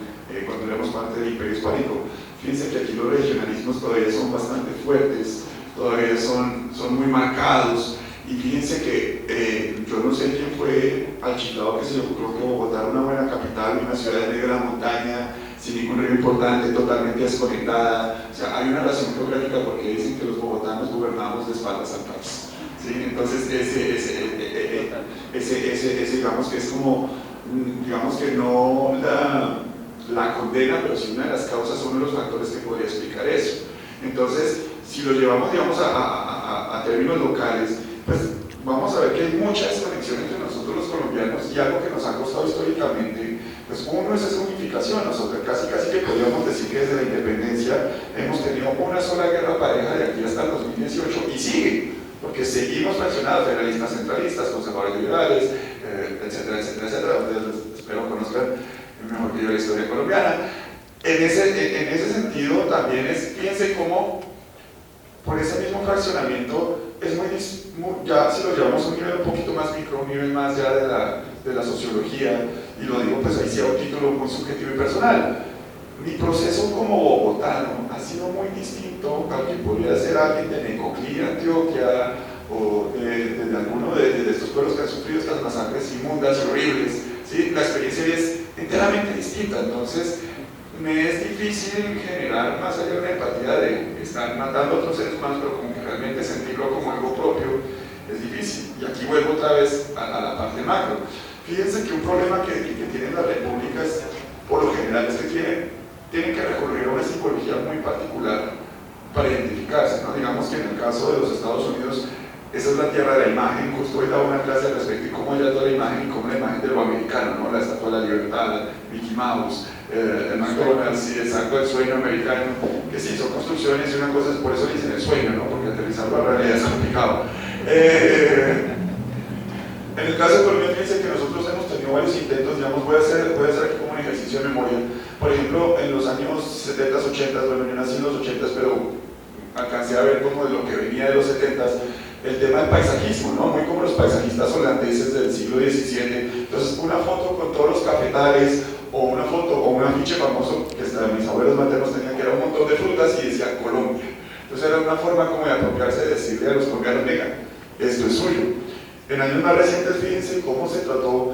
cuando éramos parte del Imperio Hispánico. Fíjense que aquí los regionalismos todavía son bastante fuertes, todavía son muy marcados, y fíjense que yo no sé quién fue al chiflado que se le ocurrió que Bogotá era una buena capital, una ciudad en medio de la montaña, sin ningún río importante, totalmente desconectada. O sea, hay una razón geográfica porque dicen que los bogotanos gobernamos de espaldas al país. ¿Sí? Entonces, ese digamos que es como, digamos que no la condena, pero sí una de las causas, uno de los factores que podría explicar eso. Entonces, si lo llevamos, digamos, a términos locales, pues vamos a ver que hay mucha desconexión entre nosotros los colombianos, y algo que nos ha costado históricamente, pues uno es esa unificación. Nosotros casi que podríamos decir que desde la independencia hemos tenido una sola guerra pareja de aquí hasta el 2018, y sigue, porque seguimos fraccionados, federalistas, centralistas, conservadores liberales, etcétera, etcétera, etcétera. Ustedes espero conozcan mejor que yo la historia colombiana. En ese sentido también fíjense cómo por ese mismo fraccionamiento es ya si lo llevamos a un nivel un poquito más micro, un nivel más ya de la sociología, y lo digo pues ahí sí a un título muy subjetivo y personal. Mi proceso como bogotano ha sido muy distinto al que podría ser alguien de Necoclí, Antioquia, o de alguno de estos pueblos que han sufrido estas masacres inmundas y horribles. ¿Sí? La experiencia es enteramente distinta, entonces me es difícil generar más allá de una empatía de estar matando a otros seres humanos, pero como que realmente sentirlo como algo propio es difícil. Y aquí vuelvo otra vez a la parte macro. Fíjense que un problema que tienen las repúblicas, por lo general, es que tienen que recurrir a una psicología muy particular para identificarse, ¿no? Digamos que en el caso de los Estados Unidos, esa es la tierra de la imagen. Justo hoy daba una clase al respecto y cómo era toda la imagen, y cómo la imagen de lo americano, ¿no? La Estatua de la Libertad, Mickey Mouse, el McDonald's, y exacto, el sueño americano, que sí, son construcciones y una cosa es, por eso dicen el sueño, ¿no? Porque aterrizarlo a la realidad es complicado. En el caso de Colombia, fíjense que nosotros hemos tenido varios intentos, digamos, voy a hacer aquí como un ejercicio de memoria. Por ejemplo, en los años 70s, 80s, bueno, yo nací en los 80s, pero alcancé a ver como de lo que venía de los 70s, el tema del paisajismo, ¿no? Muy como los paisajistas holandeses del siglo XVII. Entonces, una foto con todos los cafetales, o una foto, o un afiche famoso, que hasta mis abuelos maternos tenían, que era un montón de frutas y decía Colombia. Entonces, era una forma como de apropiarse, de decirle a los colombianos, venga, esto es suyo. En años más recientes, fíjense cómo se trató,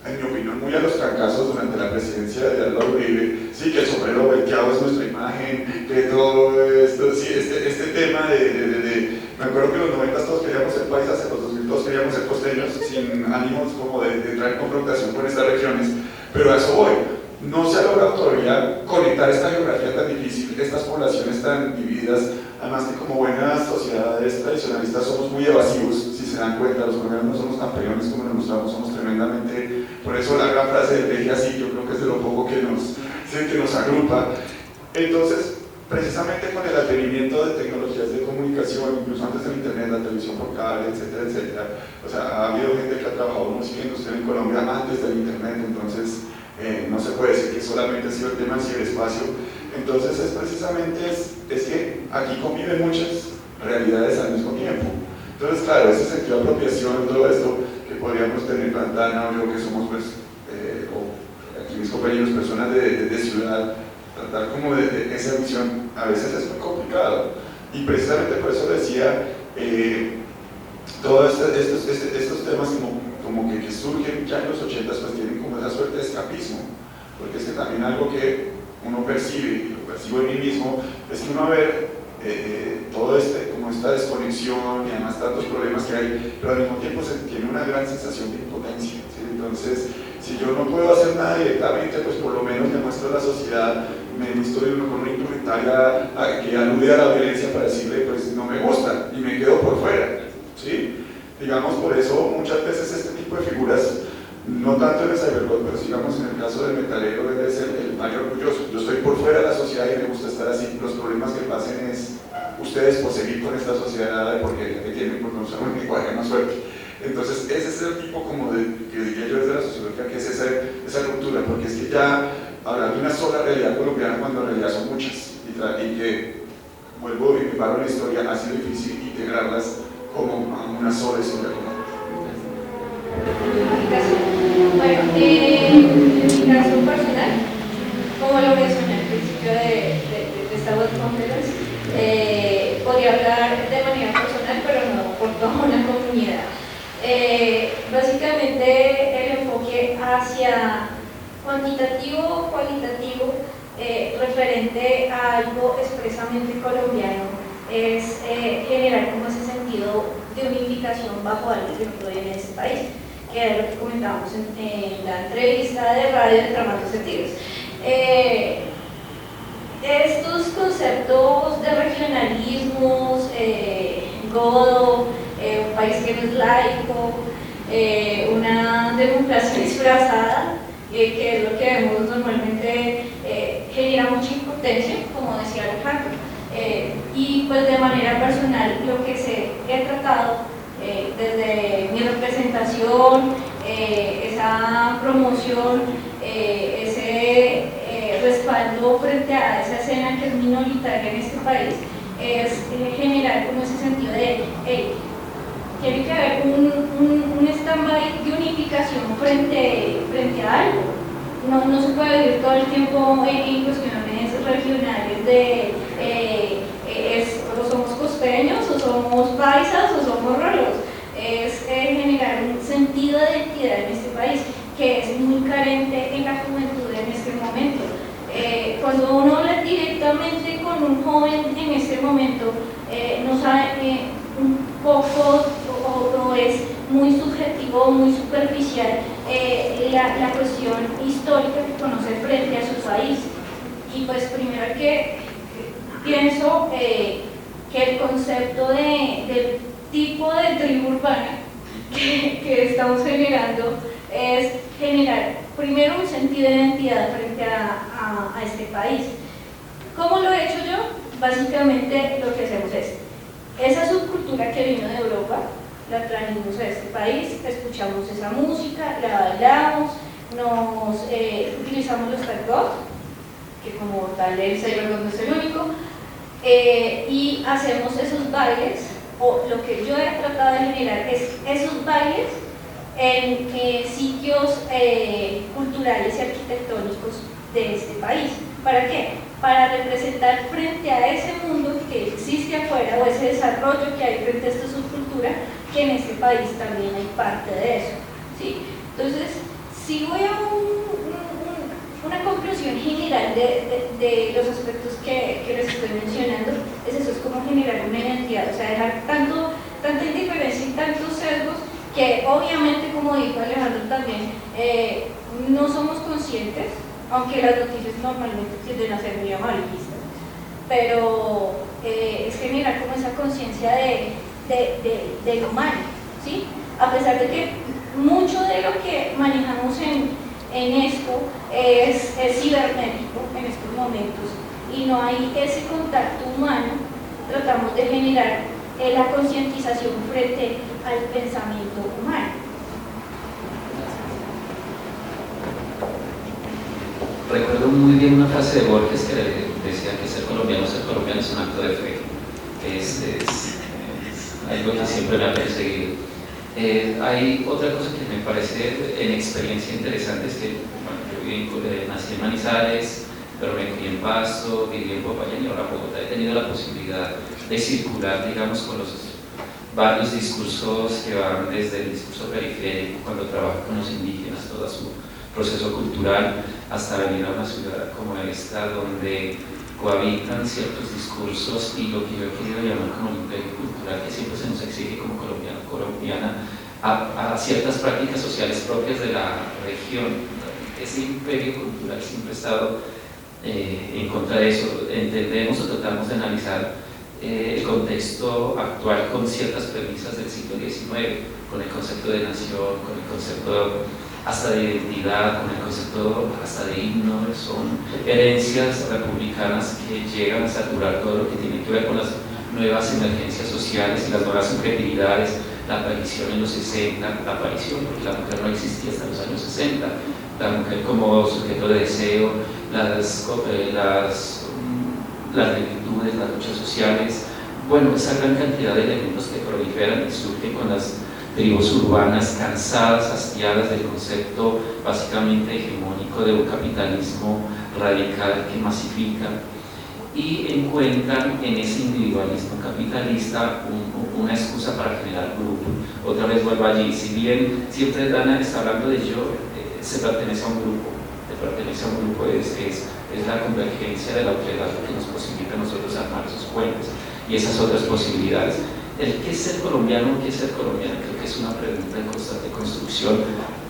en mi opinión, muy a los trancazos durante la presidencia de Álvaro Uribe. Sí, que el sombrero volteado es nuestra imagen, que todo esto, sí, este tema me acuerdo que en los 90 todos queríamos ser paisas, en los 2000 todos queríamos ser costeños, sin ánimos como de entrar en confrontación con estas regiones, pero a eso voy. No se ha logrado todavía conectar esta geografía tan difícil, estas poblaciones tan divididas, además que como buenas sociedades tradicionalistas somos muy evasivos, si se dan cuenta, los colombianos no somos campeones como nos mostramos, somos tremendamente, por eso la gran frase de Teje así, yo creo que es de lo poco que nos agrupa. Entonces, precisamente con el advenimiento de tecnologías de comunicación, incluso antes del internet, la televisión por cable, etcétera, etcétera, o sea, ha habido gente que ha trabajado en música industrial en Colombia antes del internet, entonces no se puede decir que solamente ha sido el tema del ciberespacio. Entonces es precisamente es que aquí conviven muchas realidades al mismo tiempo. Entonces claro, ese sentido de apropiación, todo esto que podríamos tener Pantana o yo que somos pues, o aquí mis compañeros, personas de ciudad, tratar como de esa visión, a veces es muy complicado. Y precisamente por eso decía, todos estos temas como que surgen ya en los 80s pues tienen como esa suerte de escapismo, porque es que también algo que uno percibe, y lo percibo en mí mismo, es que uno ve todo como esta desconexión y además tantos problemas que hay, pero al mismo tiempo se tiene una gran sensación de impotencia, ¿sí? Entonces, si yo no puedo hacer nada directamente, pues por lo menos le muestro a la sociedad, me visto con una indumentaria que alude a la violencia para decirle, pues no me gusta, y me quedo por fuera, ¿sí? Digamos, por eso muchas veces este tipo de figuras, no tanto en el cyberpunk, pero digamos en el caso del metalero debe ser el mayor orgulloso. Yo estoy por fuera de la sociedad y me gusta estar así. Los problemas que pasen es ustedes por seguir con esta sociedad de porquería que tienen por no usar un lenguaje más fuerte. Entonces ese es el tipo como que diría yo desde la sociología, que es esa ruptura, porque es que ya hablar de una sola realidad colombiana cuando en realidad son muchas y que, vuelvo y me paro en la historia, ha sido difícil integrarlas como a una sola historia común. Bueno, en mi caso personal, como lo mencioné al principio de esta web conference, podría hablar de manera personal, pero no por toda una comunidad. Básicamente el enfoque hacia cuantitativo o cualitativo referente a algo expresamente colombiano es generar como ese sentido de unificación bajo algo que no proviene de este país, que es lo que comentábamos en la entrevista de radio de Tramando Sentidos. Estos conceptos de regionalismos, godo, un país que no es laico, una democracia disfrazada, que es lo que vemos normalmente, genera mucha impotencia, como decía Alejandro. Y pues de manera personal lo que he tratado desde mi representación, esa promoción, ese respaldo frente a esa escena que es minoritaria en este país, es generar como ese sentido de tiene que haber un stand-by de unificación frente a algo. No se puede vivir todo el tiempo en cuestiones regionales de o somos costeños, o somos paisas, o somos rolos. Es generar un sentido de identidad en este país que es muy carente en la juventud en este momento. Cuando uno habla directamente con un joven en este momento, no sabe un poco o es muy subjetivo, muy superficial la cuestión histórica que conoce frente a su país. Y pues primero que pienso que el concepto del tipo de tribu urbana que estamos generando es generar primero un sentido de identidad frente a este país. ¿Cómo lo he hecho yo? Básicamente lo que hacemos es esa subcultura que vino de Europa, la trajimos a este país, escuchamos esa música, la bailamos, utilizamos los tag, que como tal el cyberpunk no es el único, y hacemos esos bailes, o lo que yo he tratado de generar es esos bailes en sitios culturales y arquitectónicos de este país. ¿Para qué? Para representar frente a ese mundo que existe afuera o ese desarrollo que hay frente a esta subcultura, que en este país también hay parte de eso, ¿sí? Entonces, si voy a una conclusión general de los aspectos que les estoy mencionando, es eso, es como generar una identidad, o sea, dejar tanta indiferencia y tantos sesgos que obviamente, como dijo Alejandro también, no somos conscientes, aunque las noticias normalmente tienden a ser muy amarillistas, pero es generar como esa conciencia de lo humano, ¿sí? A pesar de que mucho de lo que manejamos en esto es cibernético en estos momentos y no hay ese contacto humano, tratamos de generar la concientización frente al pensamiento humano. Recuerdo muy bien una frase de Borges que decía que ser colombiano es un acto de fe. Es algo que siempre me ha perseguido. Hay otra cosa que me parece en experiencia interesante, es que yo nací en Manizales, pero me crié en Pasto, viví en Popayán y ahora en Bogotá. He tenido la posibilidad de circular, digamos, con los varios discursos que van desde el discurso periférico, cuando trabajo con los indígenas, todo su proceso cultural, hasta venir a una ciudad como esta, donde cohabitan ciertos discursos y lo que yo he querido llamar como el imperio cultural que siempre se nos exige como colombiana a ciertas prácticas sociales propias de la región. Ese imperio cultural siempre ha estado en contra de eso. Entendemos o tratamos de analizar el contexto actual con ciertas premisas del siglo XIX, con el concepto de nación, con el concepto hasta de identidad, con el concepto hasta de himno. Son herencias republicanas que llegan a saturar todo lo que tiene que ver con las nuevas emergencias sociales y las nuevas subjetividades, la aparición en los 60, la aparición, porque la mujer no existía hasta los años 60, la mujer como sujeto de deseo, las negritudes, las luchas sociales, bueno, esa gran cantidad de elementos que proliferan y surgen con las tribus urbanas cansadas, hastiadas del concepto básicamente hegemónico de un capitalismo radical que masifica, y encuentran en ese individualismo capitalista una excusa para generar grupo. Otra vez vuelvo allí, si bien siempre Dana está hablando de yo, se pertenece a un grupo, es la convergencia de la autoridad lo que nos posibilita a nosotros armar esos puentes y esas otras posibilidades. El qué es ser colombiano, creo que es una pregunta en constante construcción.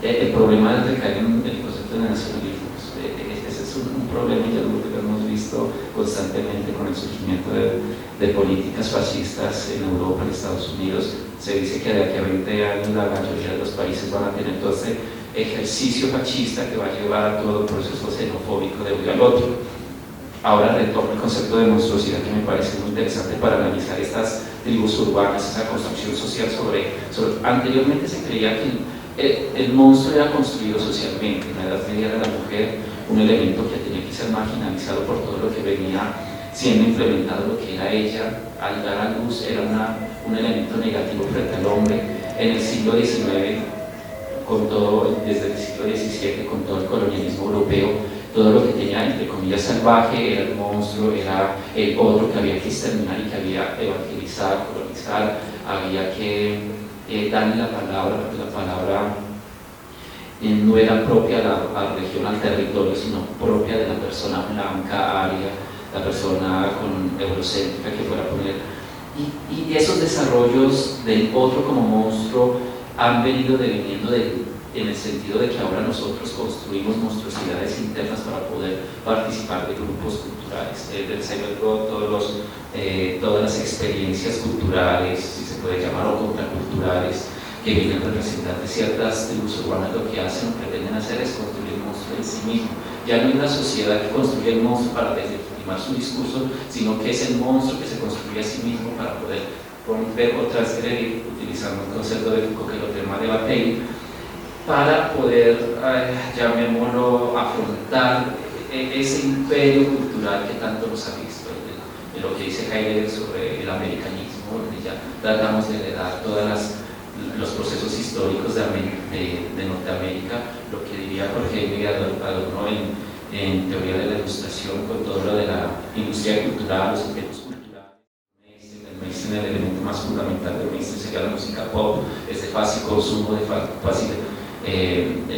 El problema es recaer en el concepto de nacionalismo. Ese es un problema y algo que hemos visto constantemente con el surgimiento de políticas fascistas en Europa, en Estados Unidos. Se dice que de aquí a 20 años la mayoría de los países van a tener todo ese ejercicio fascista que va a llevar a todo el proceso xenofóbico de odio al otro. Ahora retomo el concepto de monstruosidad, que me parece muy interesante para analizar estas tribus urbanas, esa construcción social anteriormente se creía que el monstruo era construido socialmente. En la Edad Media era la mujer un elemento que tenía que ser marginalizado por todo lo que venía siendo implementado, lo que era ella al dar a luz era un elemento negativo frente al hombre. En el siglo XIX, desde el siglo XVII, con todo el colonialismo europeo, todo lo que tenía entre comillas salvaje era el monstruo, era el otro que había que exterminar y que había que evangelizar, colonizar, había que darle la palabra, porque la palabra no era propia a la región, al territorio, sino propia de la persona blanca, aria, la persona con eurocéntrica que fuera a poner. Y esos desarrollos del otro como monstruo han venido deviniendo en el sentido de que ahora nosotros construimos monstruosidades internas para poder participar de grupos culturales. Del Cybergo, todas las experiencias culturales, si se puede llamar, o contraculturales, que vienen a representar de ciertas tribus urbanas, lo que hacen o pretenden hacer es construir el monstruo en sí mismo. Ya no hay una sociedad que construye el monstruo para deslegitimar su discurso, sino que es el monstruo que se construye a sí mismo para poder romper o transgredir, utilizando un concepto de Foucault que lo tema de Bataille, para poder, llamémoslo, afrontar ese imperio cultural que tanto nos ha visto, de lo que dice Heidegger sobre el americanismo, donde ya tratamos de heredar todos los procesos históricos de de Norteamérica, lo que diría Jorge Miguel Adorno en teoría de la ilustración, con todo lo de la industria cultural, los objetos culturales. El mainstream, el elemento más fundamental del mainstream sería la música pop, es de fácil consumo, de fácil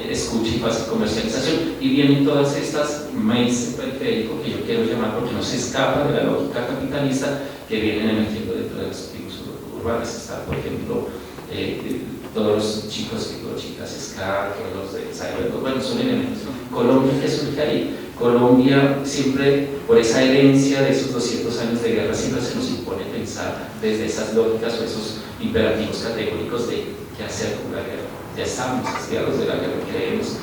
escucha y fácil comercialización, y vienen todas estas mainstream periférico que yo quiero llamar porque no se escapa de la lógica capitalista que vienen emergiendo dentro de las tribus urbanas. Está, por ejemplo, todos los chicos y chicas ska, los de cyber, bueno, son elementos. Colombia, ¿qué surge ahí? Colombia siempre, por esa herencia de esos 200 años de guerra, siempre se nos impone pensar desde esas lógicas o esos imperativos categóricos de qué hacer con la guerra. Ya estamos hastiados de la guerra, queremos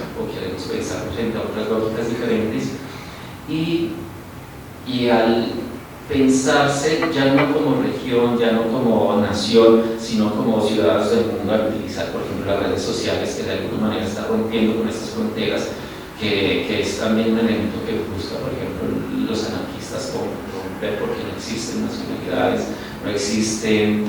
pensar frente a otras lógicas diferentes, y al pensarse ya no como región, ya no como nación, sino como ciudadanos del mundo, al utilizar, por ejemplo, las redes sociales, que de alguna manera están rompiendo con estas fronteras, que es también un elemento que busca, por ejemplo, los anarquistas romper, porque no existen nacionalidades, no existen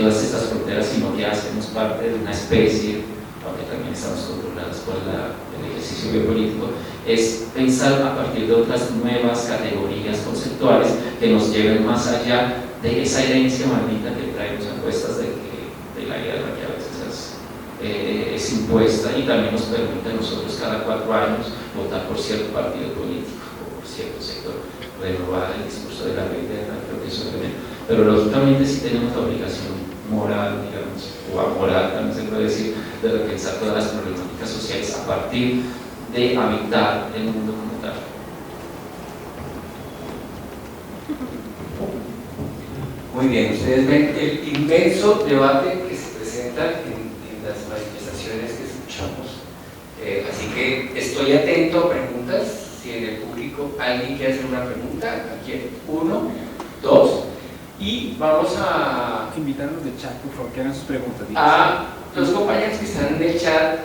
todas estas fronteras, sino que hacemos parte de una especie, aunque también estamos controlados por el ejercicio biopolítico. Es pensar a partir de otras nuevas categorías conceptuales que nos lleven más allá de esa herencia maldita que traemos a cuestas de la guerra, que a veces es impuesta, y también nos permite a nosotros cada 4 años votar por cierto partido político o por cierto sector, renovar el discurso de la ley de guerra, creo que eso es elemento. Pero lógicamente sí tenemos la obligación moral, digamos, o amoral también se puede decir, de repensar todas las problemáticas sociales a partir de habitar el mundo como tal. Muy bien, ustedes ven el inmenso debate que se presenta en las manifestaciones que escuchamos. Así que estoy atento a preguntas. Si en el público alguien quiere hacer una pregunta, aquí hay 1, 2, y vamos a invitar a los del chat, por favor, que hagan sus preguntas. a los compañeros que están en el chat,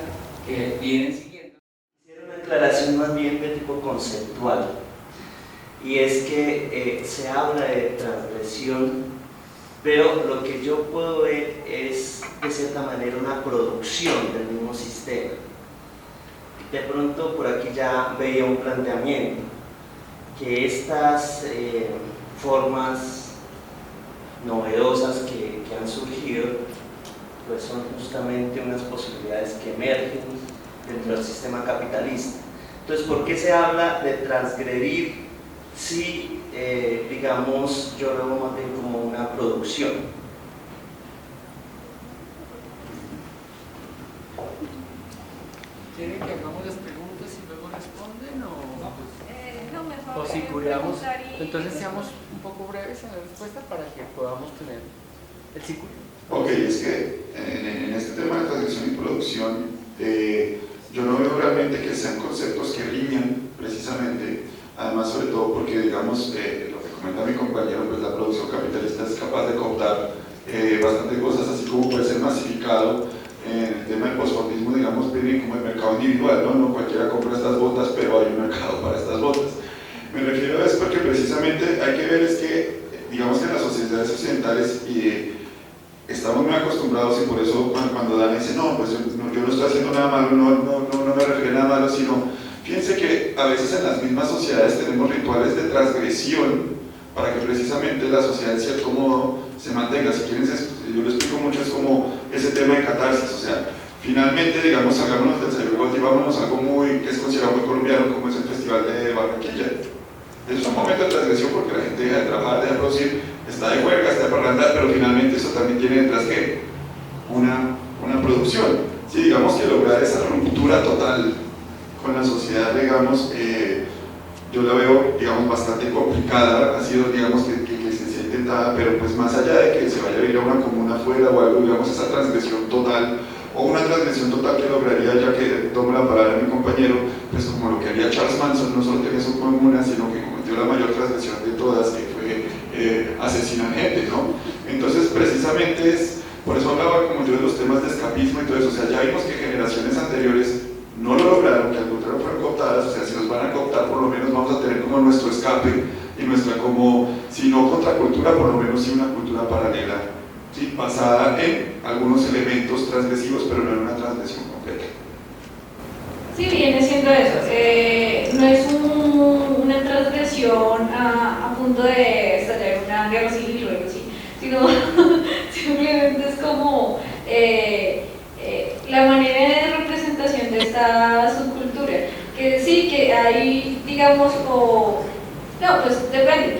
que vienen siguiendo. Quisiera una aclaración más bien de tipo conceptual, y es que se habla de transgresión, pero lo que yo puedo ver es de cierta manera una producción del mismo sistema. De pronto por aquí ya veía un planteamiento, que estas formas novedosas que han surgido, pues son justamente unas posibilidades que emergen dentro del sistema capitalista. Entonces, ¿por qué se habla de transgredir si, digamos, yo lo veo más bien como una producción? ¿Quieren que hagamos las preguntas y luego responden No, mejor. o si cuidamos? preguntar y Entonces seamos un poco breves en la respuesta para que podamos tener el círculo. Ok, es que en este tema de transgresión y producción, yo no veo realmente que sean conceptos que riñan precisamente, además sobre todo porque, digamos, lo que comenta mi compañero, pues la producción capitalista es capaz de cooptar bastantes cosas, así como puede ser masificado. En el tema del posfordismo, digamos, viene como el mercado individual, ¿no? No cualquiera compra estas botas, pero hay un mercado para estas botas. Me refiero a eso porque precisamente hay que ver es que, digamos que en las sociedades occidentales estamos muy acostumbrados, y por eso cuando Dan dice, no, pues yo no estoy haciendo nada malo, no me refiero a nada malo, sino, fíjense que a veces en las mismas sociedades tenemos rituales de transgresión para que precisamente la sociedad en cierto modo se mantenga. Si quieren, yo lo explico mucho, es como ese tema de catarsis, o sea, finalmente, digamos, salgámonos del Cybergold y vámonos a algo que es considerado muy colombiano, como es el Festival de Barranquilla. Es un momento de transgresión porque la gente deja de trabajar, deja de producir, está de huelga, está de parrandar, pero finalmente eso también tiene detrás que una producción. Sí, digamos que lograr esa ruptura total con la sociedad, digamos, yo la veo, digamos, bastante complicada, ha sido, digamos, que se ha intentado, pero pues más allá de que se vaya a ir a una comuna afuera o algo, digamos, esa transgresión total, o una transgresión total que lograría, ya que tomo la palabra de mi compañero, pues como lo que haría Charles Manson, no solo tenía su comuna, sino que cometió la mayor transgresión de todas, que fue asesinar gente, ¿no? Entonces, precisamente por eso hablaba como yo de los temas de escapismo y todo eso, o sea, ya vimos que generaciones anteriores no lo lograron, que al contrario fueron cooptadas, o sea, si nos van a cooptar, por lo menos vamos a tener como nuestro escape y nuestra como, si no contracultura, por lo menos sí una cultura paralela, ¿sí? Basada en algunos elementos transgresivos, pero no en una transgresión completa. Sí, viene siendo eso. No es una transgresión a punto de estallar una guerra civil o algo así, sino simplemente es como la manera de representación de esta subcultura. Que sí, que hay, digamos, no, pues depende.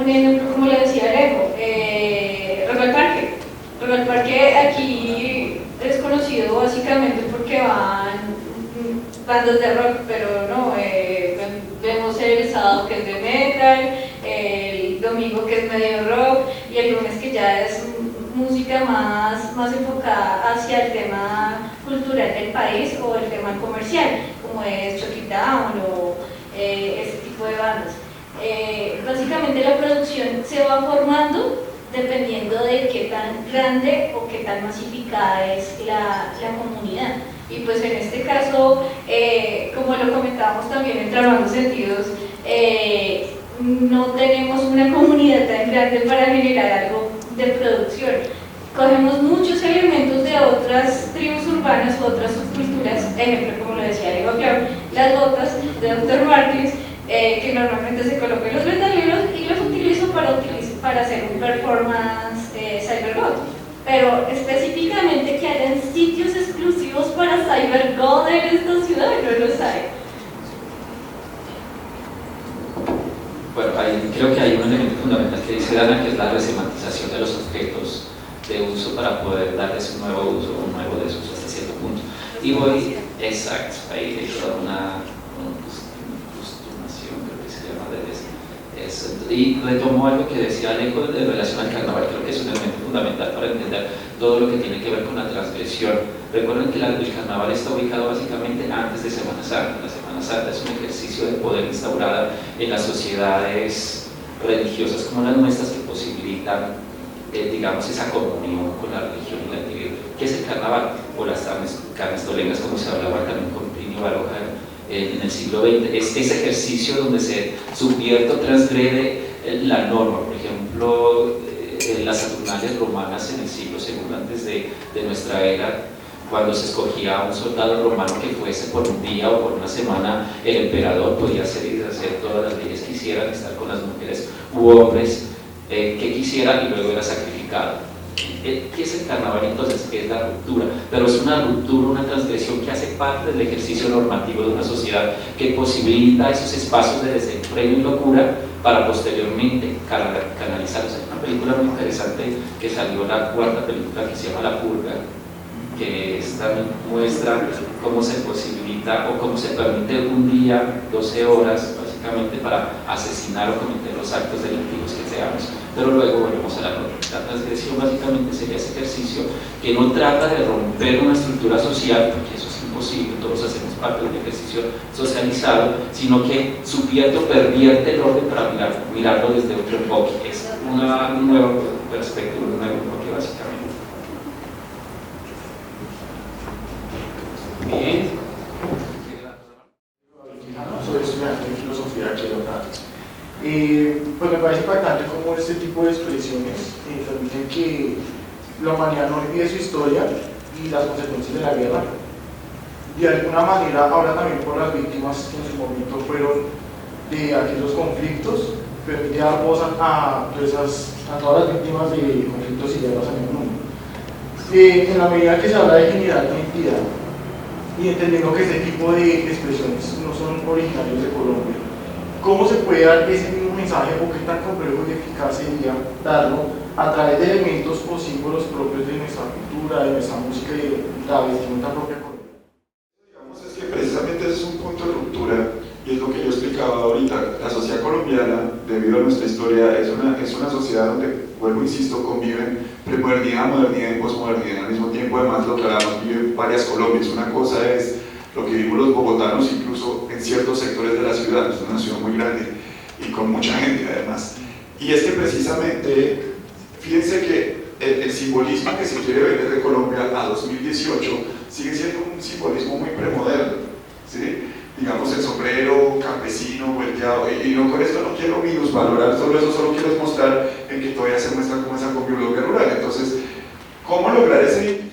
Un ejemplo, como le decía Alejo, Rock al Parque. Rock al Parque aquí es conocido básicamente porque van bandas de rock, pero no, vemos el sábado que es de metal, el domingo que es medio rock y el lunes que ya es música más enfocada hacia el tema cultural del país o el tema comercial, como es Chucky Town o ese tipo de bandas. Básicamente la producción se va formando dependiendo de qué tan grande o qué tan masificada es la comunidad. Y pues en este caso, como lo comentábamos también en Trabajando Sentidos, no tenemos una comunidad tan grande para generar algo de producción. Cogemos muchos elementos de otras tribus urbanas u otras subculturas, ejemplo, como lo decía Alejo Clau, las botas de Dr. Martins, que normalmente se colocan en los metaleros y los utilizo para hacer un performance cybergoth. Pero específicamente que hayan sitios exclusivos para cybergoth en esta ciudad, no los hay. Bueno, creo que hay un elemento fundamental que dice Dana, que es la resemantización de los objetos de uso para poder darles un nuevo uso, un nuevo desuso hasta cierto punto. Y voy, exacto, ahí hay toda una costumación, creo que se llama de eso. Y retomo algo que decía Alejo en relación al carnaval. Creo que es un elemento fundamental para entender todo lo que tiene que ver con la transgresión. Recuerden que el carnaval está ubicado básicamente antes de Semana Santa. La Semana Santa es un ejercicio de poder instaurada en las sociedades religiosas como las nuestras que posibilitan, digamos, esa comunión con la religión y la actividad. ¿Qué es el carnaval? O las carnestolengas, como se hablaba también con Plinio Baroja en el siglo XX, es ese ejercicio donde se subvierte o transgrede la norma. Por ejemplo, las Saturnales romanas en el siglo II antes de nuestra era, cuando se escogía a un soldado romano que fuese por un día o por una semana, el emperador podía hacer y deshacer todas las leyes que quisieran, estar con las mujeres u hombres que quisieran, y luego era sacrificado. ¿Qué es el carnaval entonces? Es la ruptura, pero es una ruptura, una transgresión que hace parte del ejercicio normativo de una sociedad que posibilita esos espacios de desenfreno y locura para posteriormente canalizarlos. Hay una película muy interesante que salió, la cuarta película, que se llama La Purga, que también muestra cómo se posibilita o cómo se permite un día, 12 horas básicamente, para asesinar o cometer los actos delictivos que seamos, pero luego volvemos a la norma. La transgresión básicamente sería ese ejercicio que no trata de romper una estructura social, porque eso es imposible, todos hacemos parte de un ejercicio socializado, sino que subvierte o pervierte el orden para mirarlo desde otro enfoque. Es un nuevo perspectiva, un nuevo enfoque básicamente. Bien. Soy estudiante de filosofía aquí en la pues me parece impactante cómo este tipo de expresiones permiten que la humanidad no olvide su historia y las consecuencias de la guerra. De alguna manera, ahora también por las víctimas que en su momento fueron de aquellos conflictos, permite dar voz a todas las víctimas de conflictos y guerras en el mundo. En la medida que se habla de generar identidad, y entendiendo que este tipo de expresiones no son originarios de Colombia, ¿cómo se puede dar ese mismo mensaje o qué tan complejo y eficaz sería darlo a través de elementos o símbolos propios de nuestra cultura, de nuestra música y de la vestimenta propia colombiana? Digamos, es que precisamente ese es un punto de ruptura y es lo que yo explicaba ahorita. La sociedad colombiana, debido a nuestra historia, es una sociedad donde, vuelvo e insisto, conviven premodernidad, modernidad y posmodernidad al mismo tiempo. Además, lo que hablamos, viven varias Colombias. Una cosa es lo que vivimos los bogotanos, incluso en ciertos sectores de la ciudad. Es una ciudad muy grande y con mucha gente además. Y es que precisamente, fíjense que el simbolismo que se quiere ver de Colombia a 2018 sigue siendo un simbolismo muy premoderno, ¿sí? Digamos, el sombrero campesino, volteado, y no, con esto no quiero minusvalorar solo eso, solo quiero mostrar en que todavía se muestra como esa convivencia rural. Entonces, ¿Cómo lograr ese